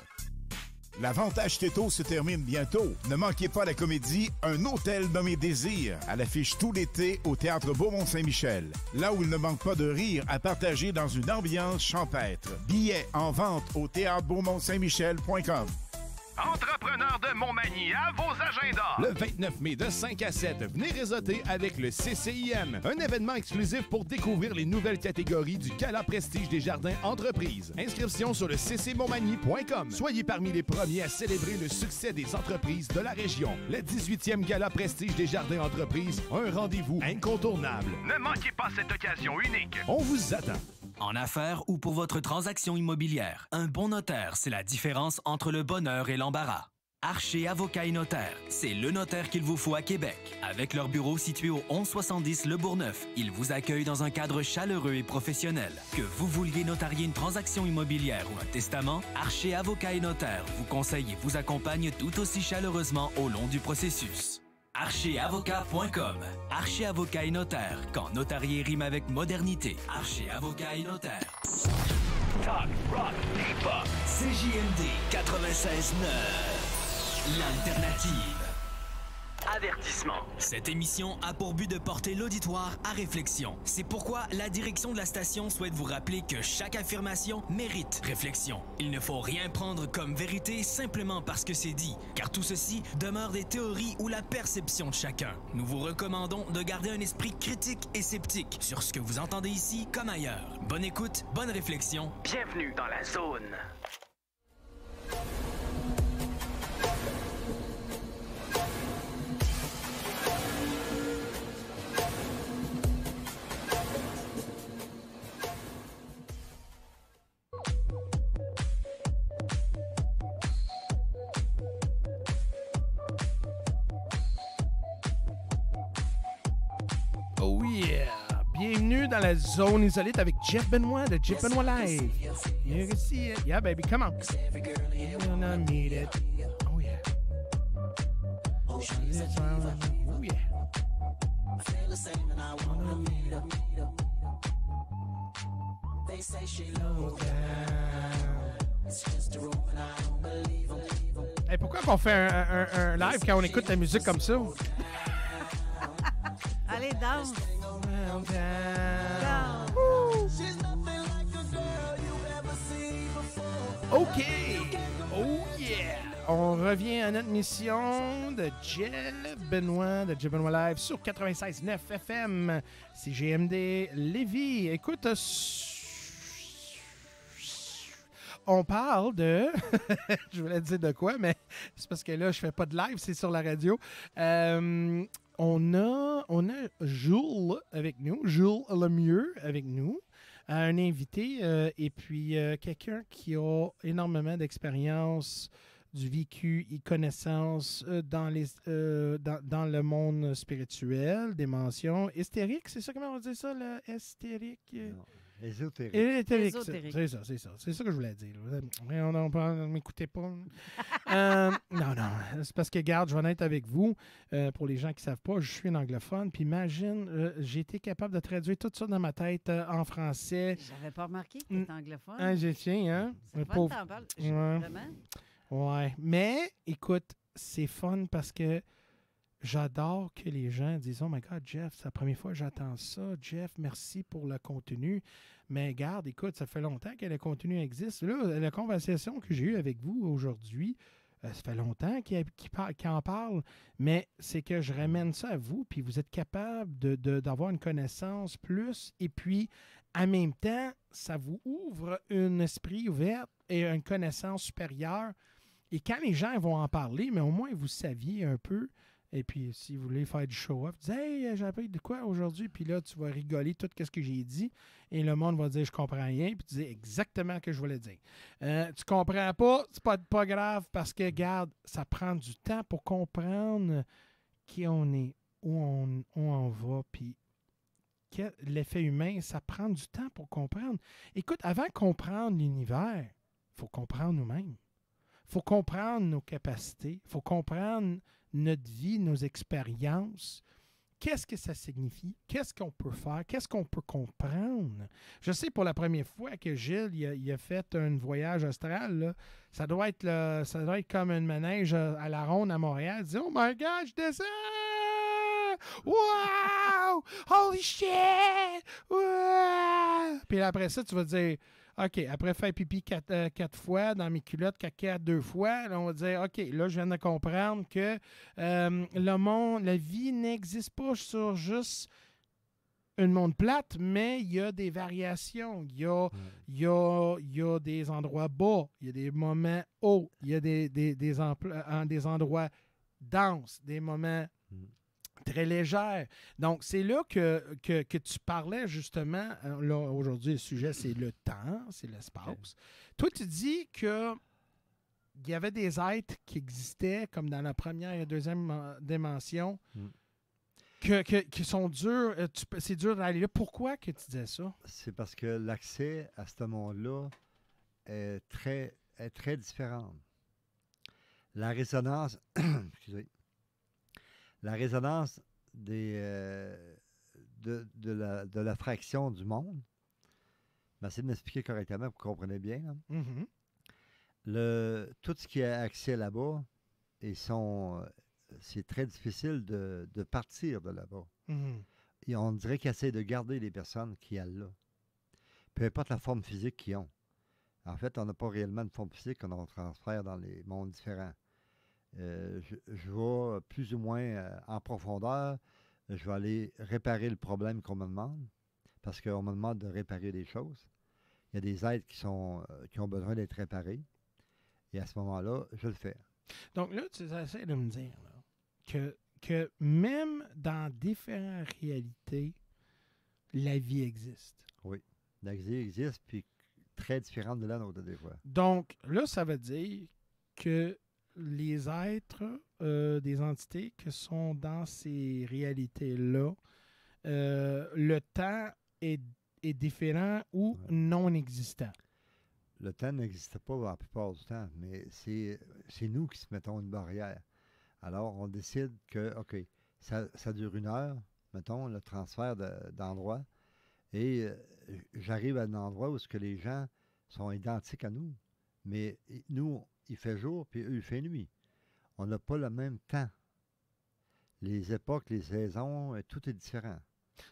La vente Acheter-Tôt se termine bientôt. Ne manquez pas la comédie Un hôtel nommé Désir, à l'affiche tout l'été au Théâtre Beaumont-Saint-Michel. Là où il ne manque pas de rire à partager dans une ambiance champêtre. Billets en vente au théâtrebeaumont-saint-michel.com. Entrepreneurs de Montmagny, à vos agendas! Le 29 mai de 5 à 7, venez réseauter avec le CCIM, un événement exclusif pour découvrir les nouvelles catégories du Gala Prestige des Jardins Entreprises. Inscription sur le ccmontmagny.com. Soyez parmi les premiers à célébrer le succès des entreprises de la région. Le 18e Gala Prestige des Jardins Entreprises, un rendez-vous incontournable. Ne manquez pas cette occasion unique. On vous attend. En affaires ou pour votre transaction immobilière, un bon notaire, c'est la différence entre le bonheur et l'embarras. Archer Avocat et Notaire, c'est le notaire qu'il vous faut à Québec. Avec leur bureau situé au 1170 Le Bourgneuf, ils vous accueillent dans un cadre chaleureux et professionnel. Que vous vouliez notarier une transaction immobilière ou un testament, Archer Avocat et Notaire vous conseille et vous accompagne tout aussi chaleureusement au long du processus. archeravocat.com. Archer Avocat et Notaire. Quand notarier rime avec modernité. Archer Avocat et Notaire. Talk, rock, hip-hop. CJMD 96.9. L'alternative. Avertissement. Cette émission a pour but de porter l'auditoire à réflexion. C'est pourquoi la direction de la station souhaite vous rappeler que chaque affirmation mérite réflexion. Il ne faut rien prendre comme vérité simplement parce que c'est dit, car tout ceci demeure des théories ou la perception de chacun. Nous vous recommandons de garder un esprit critique et sceptique sur ce que vous entendez ici comme ailleurs. Bonne écoute, bonne réflexion. Bienvenue dans la zone. Oh yeah! Bienvenue dans la zone isolite avec Jeff Benoit de Jeff Benoit Live. You can see it. Yeah, baby, come on. You're gonna need it. Oh yeah. Oh yeah. Hey, pourquoi qu'on fait un live quand on écoute la musique comme ça? Allez, danse! OK! Oh yeah! On revient à notre mission de Jeff Benoit, de Jeff Benoit Live sur 96.9 FM, CGMD Lévis. Écoute, on parle de... je voulais dire de quoi, mais c'est parce que là, je fais pas de live, c'est sur la radio. On a Jules avec nous, Jules Lemieux avec nous, un invité et puis quelqu'un qui a énormément d'expérience, du vécu et connaissances dans le monde spirituel, des mentions hystériques, c'est ça, comment on dit ça, le hystérique? Non. Ésotérique. Ésotérique. C'est ça que je voulais dire. On m'écoutez pas. Non, c'est parce que, regarde, je vais en être avec vous. Pour les gens qui ne savent pas, je suis un anglophone. Puis imagine, j'ai été capable de traduire tout ça dans ma tête en français. J'avais pas remarqué que tu étais anglophone. J'ai tiens, hein? C'est fun, t'en parles. Vraiment? Ouais. Mais, écoute, c'est fun parce que j'adore que les gens disent « Oh my God, Jeff, c'est la première fois que j'entends ça. Jeff, merci pour le contenu. » Mais regarde, écoute, ça fait longtemps que le contenu existe. Là, la conversation que j'ai eue avec vous aujourd'hui, ça fait longtemps qu'il en parle, mais c'est que je ramène ça à vous, puis vous êtes capable d'avoir une connaissance plus, et puis, en même temps, ça vous ouvre un esprit ouvert et une connaissance supérieure. Et quand les gens vont en parler, mais au moins, vous saviez un peu. Et puis, si vous voulez faire du show-off, vous dites « Hey, j'ai appris de quoi aujourd'hui? » Puis là, tu vas rigoler tout ce que j'ai dit. Et le monde va dire « Je comprends rien. » Puis tu dis exactement ce que je voulais dire. Tu comprends pas, c'est pas grave parce que, regarde, ça prend du temps pour comprendre qui on est, où on va, puis l'effet humain, ça prend du temps pour comprendre. Écoute, avant de comprendre l'univers, il faut comprendre nous-mêmes. Il faut comprendre nos capacités. Il faut comprendre notre vie, nos expériences. Qu'est-ce que ça signifie? Qu'est-ce qu'on peut faire? Qu'est-ce qu'on peut comprendre? Je sais, pour la première fois que Gilles il a fait un voyage astral, là, ça doit être comme un manège à la ronde à Montréal. Il dit « Oh my God, je descends! Wow! Holy shit! Wow! » Puis après ça, tu vas dire « OK, après faire pipi 4 fois, dans mes culottes, caca 2 fois, là, on va dire, OK, là, je viens de comprendre que le monde, la vie n'existe pas sur juste une monde plate, mais il y a des variations. Il y a des endroits bas, il y a des moments hauts, il y a des endroits denses, des moments très légère. Donc, c'est là que tu parlais justement. Là, aujourd'hui, le sujet, c'est le temps, c'est l'espace. Okay. Toi, tu dis que il y avait des êtres qui existaient comme dans la première et la deuxième dimension qui sont durs. C'est dur d'aller là. Pourquoi que tu disais ça? C'est parce que l'accès à ce monde-là est très différent. La résonance... excusez. La résonance de la fraction du monde, j'essaie de m'expliquer correctement pour que vous compreniez bien. Là. Mm-hmm. Tout ce qui est accès là-bas c'est très difficile de partir de là-bas. Mhm. Et on dirait qu'ils essaient de garder les personnes qui sont là. Peu importe la forme physique qu'ils ont. En fait, on n'a pas réellement de forme physique qu'on transfère dans les mondes différents. Je vais plus ou moins en profondeur. Je vais aller réparer le problème qu'on me demande, parce qu'on me demande de réparer des choses. Il y a des êtres qui ont besoin d'être réparés. Et à ce moment-là, je le fais. Donc là, tu essaies de me dire là, que même dans différentes réalités, la vie existe. Oui. La vie existe, puis très différente de la nôtre, des fois. Donc là, ça veut dire que les êtres, des entités qui sont dans ces réalités-là, le temps est différent ou non existant. Le temps n'existe pas la plupart du temps, mais c'est nous qui se mettons une barrière. Alors, on décide que, OK, ça dure 1 heure, mettons, le transfert d'endroit, et j'arrive à un endroit où les gens sont identiques à nous, mais nous, il fait jour, puis eux, il fait nuit. On n'a pas le même temps. Les époques, les saisons, tout est différent.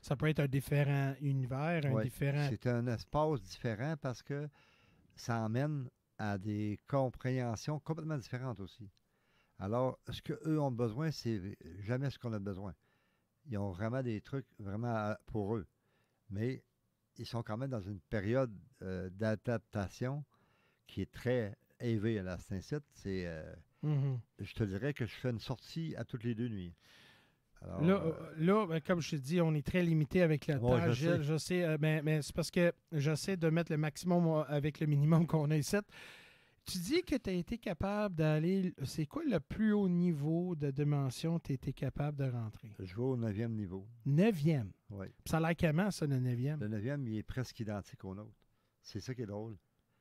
Ça peut être un différent univers, un différent... C'est un espace différent parce que ça emmène à des compréhensions complètement différentes aussi. Alors, ce qu'eux ont besoin, c'est jamais ce qu'on a besoin. Ils ont vraiment des trucs vraiment pour eux. Mais ils sont quand même dans une période d'adaptation qui est très élevée à cet incite. Je te dirais que je fais une sortie à toutes les 2 nuits. Alors, là, ben, comme je te dis, on est très limité avec le temps. Je sais, mais c'est parce que j'essaie de mettre le maximum avec le minimum qu'on a ici. Tu dis que tu as été capable d'aller... C'est quoi le plus haut niveau de dimension que tu as été capable de rentrer? Je vais au 9e niveau. 9e? Oui. Ça a l'air comment, ça, le 9e? Le 9e, il est presque identique au nôtre. C'est ça qui est drôle.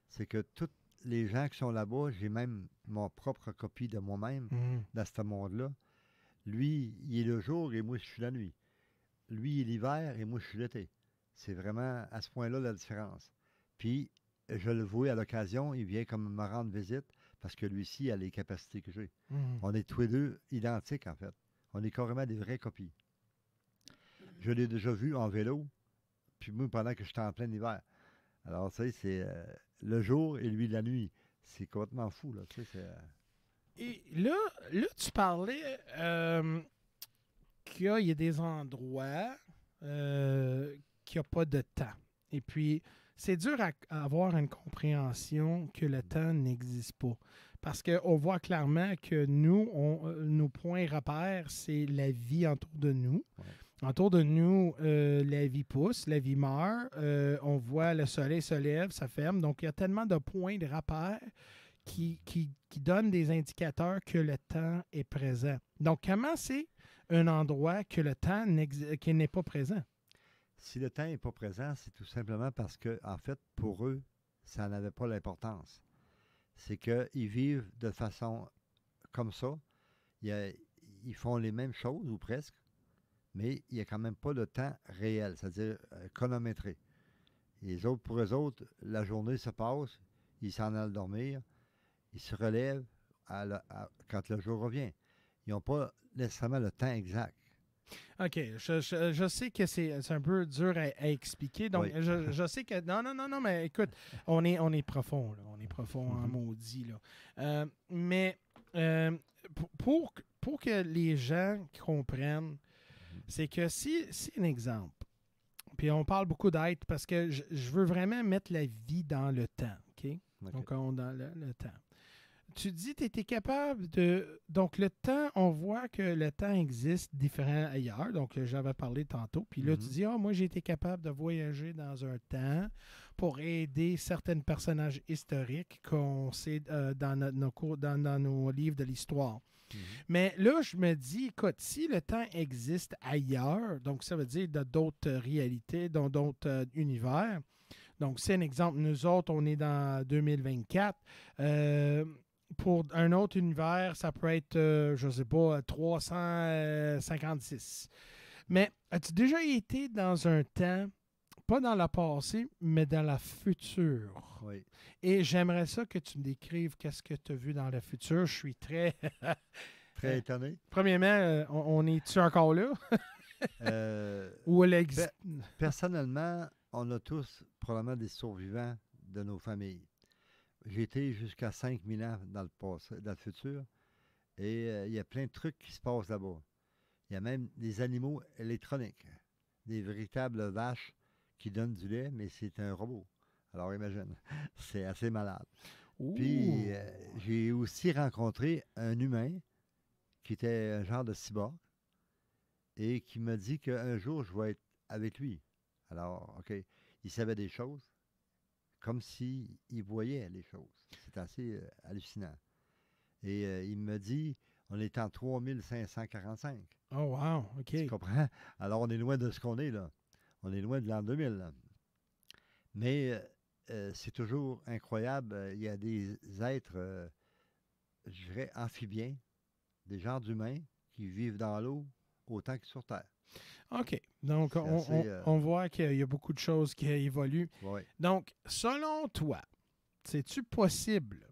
C'est que tous les gens qui sont là-bas, j'ai même mon propre copie de moi-même dans ce monde-là. Lui, il est le jour et moi, je suis la nuit. Lui, il est l'hiver et moi, je suis l'été. C'est vraiment à ce point-là la différence. Puis, je le vois à l'occasion, il vient comme me rendre visite parce que lui-ci a les capacités que j'ai. On est tous les deux identiques, en fait. On est carrément des vraies copies. Je l'ai déjà vu en vélo, puis moi, pendant que j'étais en plein hiver. Alors, tu sais, c'est le jour et lui la nuit. C'est complètement fou, là. Tu sais, Et là, tu parlais qu'il y a des endroits qu'il n'y a pas de temps. Et puis, c'est dur à avoir une compréhension que le temps n'existe pas. Parce qu'on voit clairement que nous, nos points repères, c'est la vie autour de nous. Ouais. Autour de nous, la vie pousse, la vie meurt. On voit le soleil se lève, ça ferme. Donc, il y a tellement de points de repère qui donnent des indicateurs que le temps est présent. Donc, comment c'est un endroit que le temps qui n'est pas présent? Si le temps n'est pas présent, c'est tout simplement parce que, en fait, pour eux, ça n'avait pas l'importance. C'est qu'ils vivent de façon comme ça. Ils font les mêmes choses, ou presque, mais il n'y a quand même pas de temps réel, c'est-à-dire chronométré. Les autres, pour eux autres, la journée se passe, ils s'en allent dormir, ils se relèvent quand le jour revient. Ils n'ont pas nécessairement le temps exact. OK. Je sais que c'est un peu dur à expliquer. Donc, oui. je sais que... Non, mais écoute, on est profond, là. On est profond en maudit, là. Mais pour que les gens comprennent, c'est que si un exemple, puis on parle beaucoup d'être parce que je veux vraiment mettre la vie dans le temps, OK? Donc, dans le temps. Tu dis que tu étais capable de... Donc, le temps, on voit que le temps existe différent ailleurs. Donc, j'avais parlé tantôt. Puis là, tu dis, moi, j'ai été capable de voyager dans un temps pour aider certains personnages historiques qu'on sait dans nos livres de l'histoire. Mais là, je me dis, écoute, si le temps existe ailleurs, donc ça veut dire dans d'autres réalités, dans d'autres univers. Donc, c'est un exemple. Nous autres, on est dans 2024. Pour un autre univers, ça peut être, je ne sais pas, 356. Mais as-tu déjà été dans un temps pas dans le passé, mais dans le futur. Oui. Et j'aimerais ça que tu me décrives qu'est-ce que tu as vu dans le futur. Je suis très... Très étonné. Premièrement, on est-tu encore là? Ou elle existe? Personnellement, on a tous probablement des survivants de nos familles. J'ai été jusqu'à 5000 ans dans le passé, dans le futur, et il y a plein de trucs qui se passent là-bas. Il y a même des animaux électroniques, des véritables vaches qui donnent du lait, mais c'est un robot. Alors imagine, c'est assez malade. Ouh. Puis j'ai aussi rencontré un humain qui était un genre de cyborg et qui m'a dit qu'un jour, je vais être avec lui. Alors, OK, il savait des choses comme s'il voyait les choses. C'est assez hallucinant. Et il me dit, on est en 3545. Oh, wow, OK. Tu comprends? Alors, on est loin de ce qu'on est, là. On est loin de l'an 2000, là. Mais c'est toujours incroyable. Il y a des êtres, je dirais, amphibiens, des genres d'humains qui vivent dans l'eau autant que sur Terre. OK. Donc, on voit qu'il y a beaucoup de choses qui évoluent. Oui. Donc, selon toi, c'est-tu possible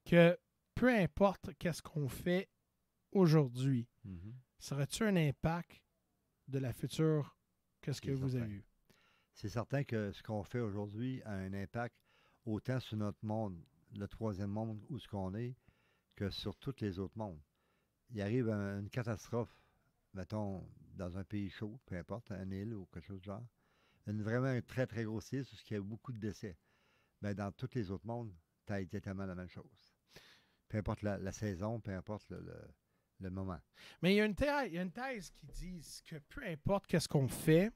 que peu importe qu'est-ce qu'on fait aujourd'hui, serait-tu un impact de la future que ce que vous avez eu? C'est certain que ce qu'on fait aujourd'hui a un impact autant sur notre monde, le troisième monde où ce qu'on est, que sur tous les autres mondes. Il arrive une catastrophe, mettons, dans un pays chaud, peu importe, une île ou quelque chose de genre, vraiment un très, très grosse île, sur ce qui a beaucoup de décès. Bien, dans tous les autres mondes, ça a été tellement la même chose. Peu importe la saison, peu importe le moment. Mais il y a une thèse qui dit que peu importe qu'est-ce qu'on fait,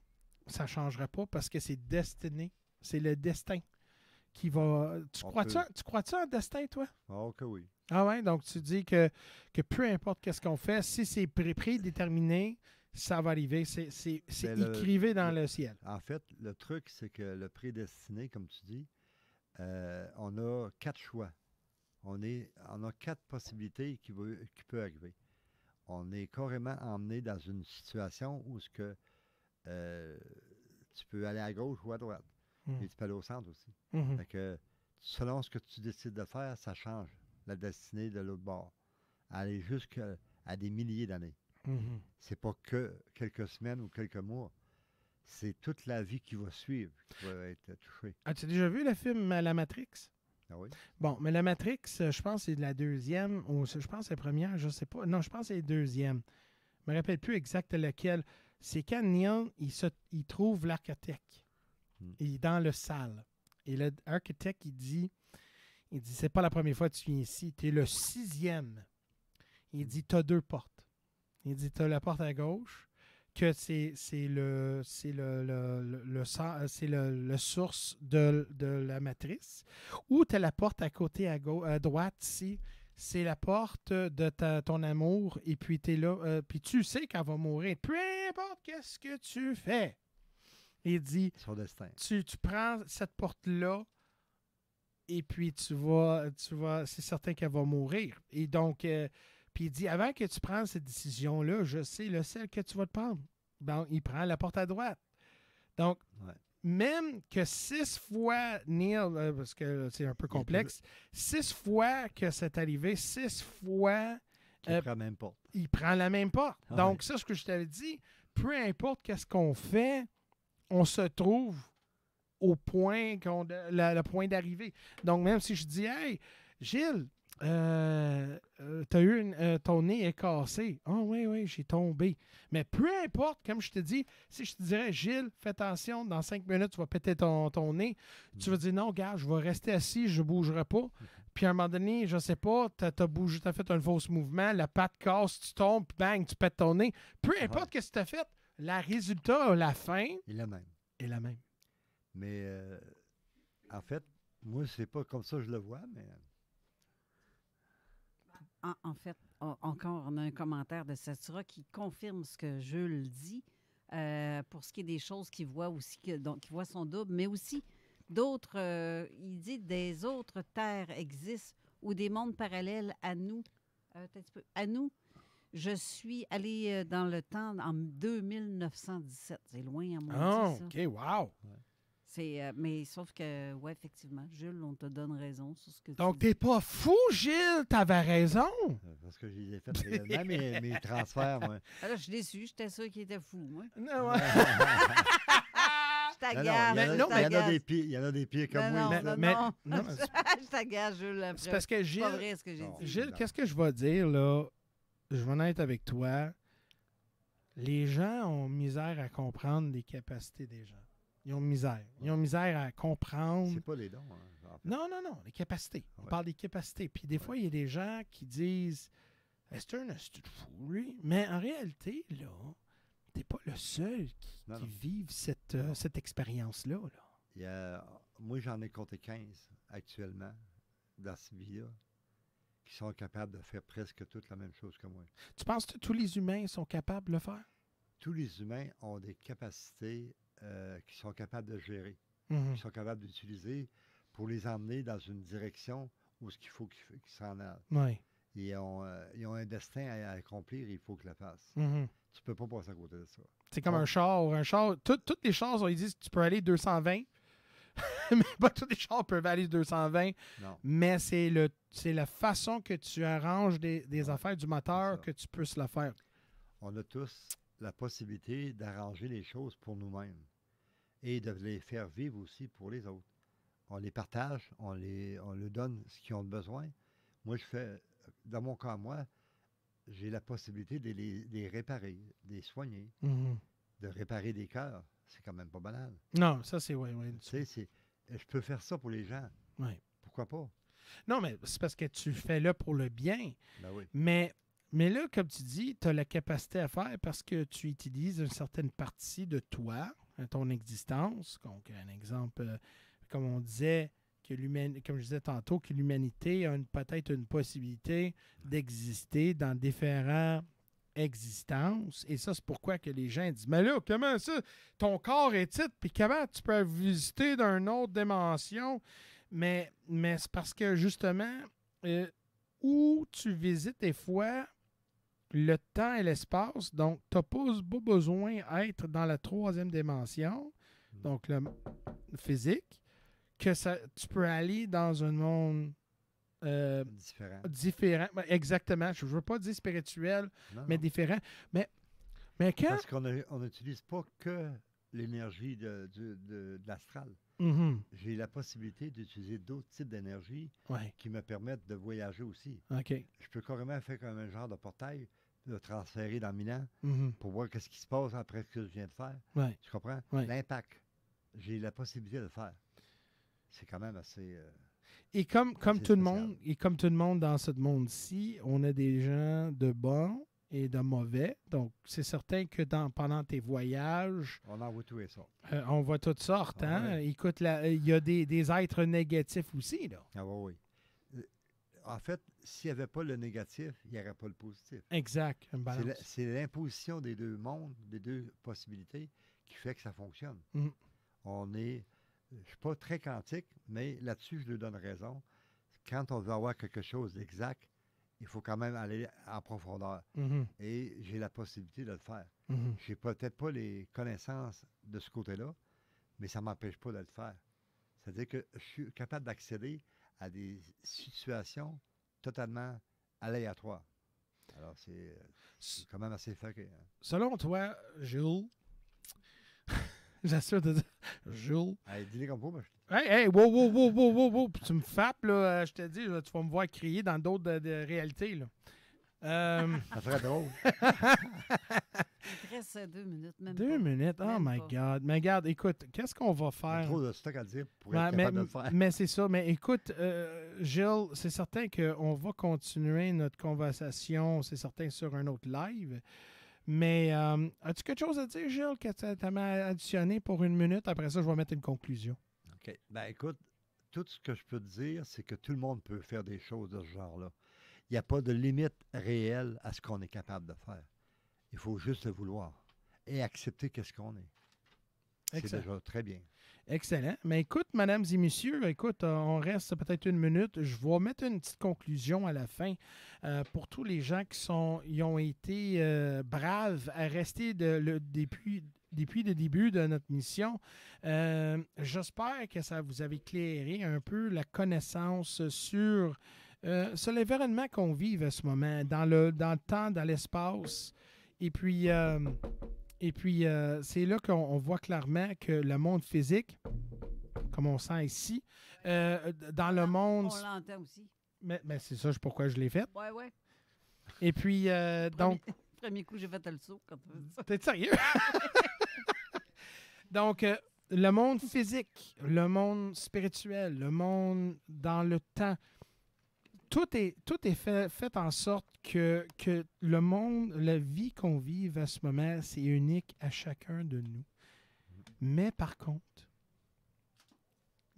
ça ne changerait pas parce que c'est destiné. C'est le destin qui va... Tu crois-tu en destin, toi? Oh, que oui. Ah ouais, donc tu dis que peu importe qu'est-ce qu'on fait, si c'est prédéterminé, ça va arriver. C'est écrivé dans le ciel. En fait, le truc, c'est que le prédestiné, comme tu dis, on a 4 choix. On a 4 possibilités qui peuvent arriver. On est carrément emmené dans une situation où tu peux aller à gauche ou à droite. Et tu peux aller au centre aussi. Fait que, selon ce que tu décides de faire, ça change la destinée de l'autre bord. Aller jusqu'à des milliers d'années. C'est pas que quelques semaines ou quelques mois. C'est toute la vie qui va suivre qui va être touchée. As-tu déjà vu le film La Matrix? Ah oui? Bon, mais La Matrix, je pense que c'est de la deuxième, ou je pense que c'est la première, je sais pas. Non, je pense que c'est la deuxième. Je me rappelle plus exact lequel. C'est quand Neil, il trouve l'architecte. Il est dans le salle. Et l'architecte, il dit, c'est pas la première fois que tu viens ici, tu es le 6e. Il dit, tu as 2 portes. Il dit, tu as la porte à gauche, que c'est le source de la matrice, ou tu as la porte à côté à droite ici, c'est la porte de ton amour, et puis tu es là, puis tu sais qu'elle va mourir. Peu importe qu'est-ce que tu fais. Il dit, son destin. Tu prends cette porte-là, et puis tu vas c'est certain qu'elle va mourir. Et donc, puis il dit, avant que tu prennes cette décision-là, je sais celle que tu vas te prendre. Donc, il prend la porte à droite. Donc, même que 6 fois, Neil, parce que c'est un peu complexe, 6 fois que c'est arrivé, 6 fois... Il prend la même porte. Il prend la même porte. Donc, ça, ce que je t'avais dit, peu importe qu'est-ce qu'on fait, on se trouve au point, le point d'arrivée. Donc, même si je dis, hey, Gilles, t'as eu ton nez est cassé. Ah oui, j'ai tombé. Mais peu importe, comme je te dis, si je te dirais, Gilles, fais attention, dans 5 minutes, tu vas péter ton nez, tu vas dire, non, gars, je vais rester assis, je ne bougerai pas. Puis à un moment donné, je ne sais pas, tu as fait un faux mouvement, la patte casse, tu tombes, puis bang, tu pètes ton nez. Peu importe ce que tu as fait, le résultat, la fin, est la même. Mais en fait, moi, c'est pas comme ça que je le vois, mais... En fait, encore, on a un commentaire de Satura qui confirme ce que Jules dit pour ce qui est des choses qu'il voit aussi, qu'il voit son double, mais aussi d'autres, il dit des autres terres existent ou des mondes parallèles à nous, Je suis allée dans le temps en 2917. C'est loin à moi. Ah, ça. OK, wow. Mais sauf que, oui, effectivement, Jules, on te donne raison sur ce que Donc, tu dis. t'es pas fou, Gilles. T'avais raison. Parce que j'ai fait réellement mes transferts, moi. Alors, je suis déçu. J'étais sûr qu'il était fou, moi. Non, ouais. Je t'agace. Il y en a des pires comme moi. Non, je t'agace, Jules. C'est parce que Gilles, pas vrai ce que j'ai dit. Gilles, qu'est-ce que je vais dire, là? Je vais en être avec toi. Les gens ont misère à comprendre les capacités des gens. Ils ont misère. Ils ont misère à comprendre. C'est pas les dons. Hein, en fait. Non, les capacités. On parle des capacités. Puis des fois, il y a des gens qui disent c'est un astuce de fou, lui. Mais en réalité, là, t'es pas le seul qui vive cette expérience-là. Moi, j'en ai compté 15 actuellement dans ce vie-là qui sont capables de faire presque toute la même chose que moi. Tu penses que tous les humains sont capables de le faire? Tous les humains ont des capacités qui sont capables de gérer, Mhm. qui sont capables d'utiliser pour les emmener dans une direction où ce qu'il faut qu'ils s'en aillent. Oui. Ils ont un destin à accomplir, il faut qu'ils le fassent. Mhm. Tu peux pas passer à côté de ça. C'est comme un char. Toutes les chars, ils disent que tu peux aller 220. Mais pas tous les chars peuvent aller 220. Non. Mais c'est la façon que tu arranges des affaires du moteur que tu puisses le faire. On a tous la possibilité d'arranger les choses pour nous-mêmes et de les faire vivre aussi pour les autres. On les partage, on leur donne ce qu'ils ont besoin. Moi, dans mon cas, j'ai la possibilité de les réparer, de les soigner, de réparer des cœurs. C'est quand même pas banal. Non, ça, c'est... Oui. Tu sais, je peux faire ça pour les gens. Oui. Pourquoi pas? Non, mais c'est parce que tu fais là pour le bien. Ben oui. Mais là, comme tu dis, tu as la capacité à faire parce que tu utilises une certaine partie de toi, ton existence. Donc, un exemple, comme on disait, comme je disais tantôt, que l'humanité a peut-être une possibilité d'exister dans différentes existences. Et ça, c'est pourquoi que les gens disent, mais là, comment ça, ton corps est titre, puis comment tu peux visiter d'une autre dimension? Mais c'est parce que, justement, où tu visites des fois le temps et l'espace, donc tu n'as pas besoin d'être dans la troisième dimension, donc le physique, que tu peux aller dans un monde différent. Exactement. Je ne veux pas dire spirituel, mais différent. Mais quand... Parce qu'on n'utilise pas que l'énergie de l'astral. Mm-hmm. J'ai la possibilité d'utiliser d'autres types d'énergie qui me permettent de voyager aussi. Okay. Je peux carrément faire comme un genre de portail, de transférer dans Milan Mm-hmm. pour voir ce qui se passe après ce que je viens de faire. Ouais. Tu comprends? Ouais. L'impact. J'ai la possibilité de le faire. C'est quand même assez... Et comme tout le monde dans ce monde-ci, on a des gens de bons et de mauvais. Donc, c'est certain que pendant tes voyages... On en voit tout et ça. On voit toutes sortes. Hein? Ouais. Écoute, il y a des êtres négatifs aussi. Là. Ah oui. En fait, s'il n'y avait pas le négatif, il n'y aurait pas le positif. Exact. Une balance. C'est l'imposition des deux mondes, des deux possibilités qui fait que ça fonctionne. Mm. Je ne suis pas très quantique, mais là-dessus, je lui donne raison. Quand on veut avoir quelque chose d'exact, il faut quand même aller en profondeur. Mm-hmm. Et j'ai la possibilité de le faire. Mm-hmm. Je n'ai peut-être pas les connaissances de ce côté-là, mais ça ne m'empêche pas de le faire. C'est-à-dire que je suis capable d'accéder à des situations totalement aléatoires. Alors, c'est quand même assez fucké. Hein? Selon toi, Jules, j'assure de dire, Jules... Hey, dis-les comme vous, Hey, wow, tu me frappes, là, je te dis, là, tu vas me voir crier dans d'autres de réalités, là. Ça ferait drôle. Il te reste 2 minutes, même 2 minutes? Oh même my pas. God. Mais regarde, écoute, qu'est-ce qu'on va faire? Il y a trop de stock à dire pour être capable de le faire. Mais c'est ça. Mais écoute, Gilles, c'est certain qu'on va continuer notre conversation, c'est certain, sur un autre live. Mais as-tu quelque chose à dire, Gilles, que tu m'as additionné pour 1 minute? Après ça, je vais mettre une conclusion. OK. Ben écoute, tout ce que je peux te dire, c'est que tout le monde peut faire des choses de ce genre-là. Il n'y a pas de limite réelle à ce qu'on est capable de faire. Il faut juste le vouloir et accepter qu'est-ce qu'on est. C'est Excellent. déjà très bien. Excellent. Mais écoute, mesdames et messieurs, écoute, on reste peut-être une minute. Je vais mettre une petite conclusion à la fin pour tous les gens qui ont été braves à rester depuis le début de notre mission. J'espère que ça vous a éclairé un peu la connaissance sur l'environnement qu'on vit à ce moment, dans le temps, dans l'espace. Et puis c'est là qu'on voit clairement que le monde physique, comme on sent ici, dans le monde... On l'entend aussi. Mais c'est ça, pourquoi je l'ai fait. Oui. Et puis, donc... Premier coup, j'ai fait le saut quand tu veux ça. T'es sérieux? Donc, le monde physique, le monde spirituel, le monde dans le temps, tout est fait en sorte que le monde, la vie qu'on vive à ce moment, c'est unique à chacun de nous. Mais par contre,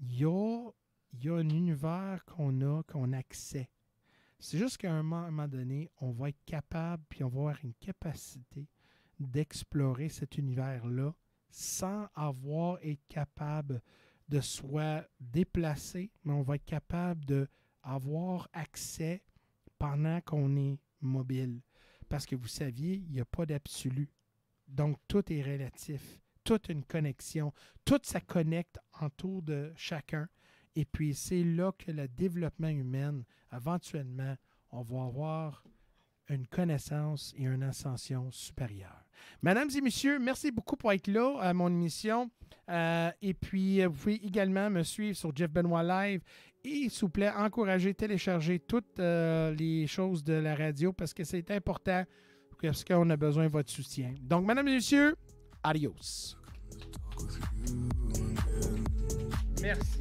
il y a un univers qu'on accède. C'est juste qu'à un moment donné, on va être capable, puis on va avoir une capacité d'explorer cet univers-là sans être capable de soit déplacer, mais on va être capable d'avoir accès pendant qu'on est mobile. Parce que vous saviez, il n'y a pas d'absolu. Donc, tout est relatif. Toute une connexion. Tout ça connecte autour de chacun. Et puis, c'est là que le développement humain, éventuellement, on va avoir une connaissance et une ascension supérieure. Mesdames et messieurs, merci beaucoup pour être là à mon émission. Et puis, vous pouvez également me suivre sur Jeff Benoit Live. Et s'il vous plaît, encouragez, téléchargez toutes les choses de la radio parce que c'est important, parce qu'on a besoin de votre soutien. Donc, mesdames et messieurs, adios. Merci.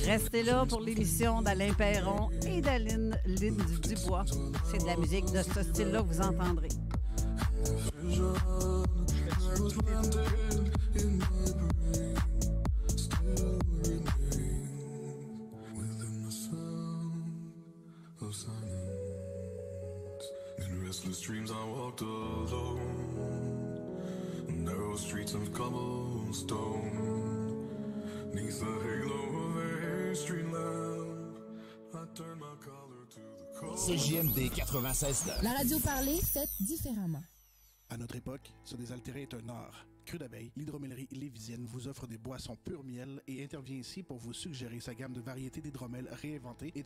Restez là pour l'émission d'Alain Perron et d'Aline Lynn Dubois. C'est de la musique de ce style-là que vous entendrez. In restless dreams I walked alone, narrow streets of cobblestone, neath the halo of a street lamp, I turned my collar to the cold. CJMD 96.9. La radio parlée, faite différemment. À notre époque, se désaltérer est un art. Cru d'abeille, l'hydromellerie Lévisienne vous offre des boissons pur miel et intervient ici pour vous suggérer sa gamme de variétés d'hydromel réinventées et de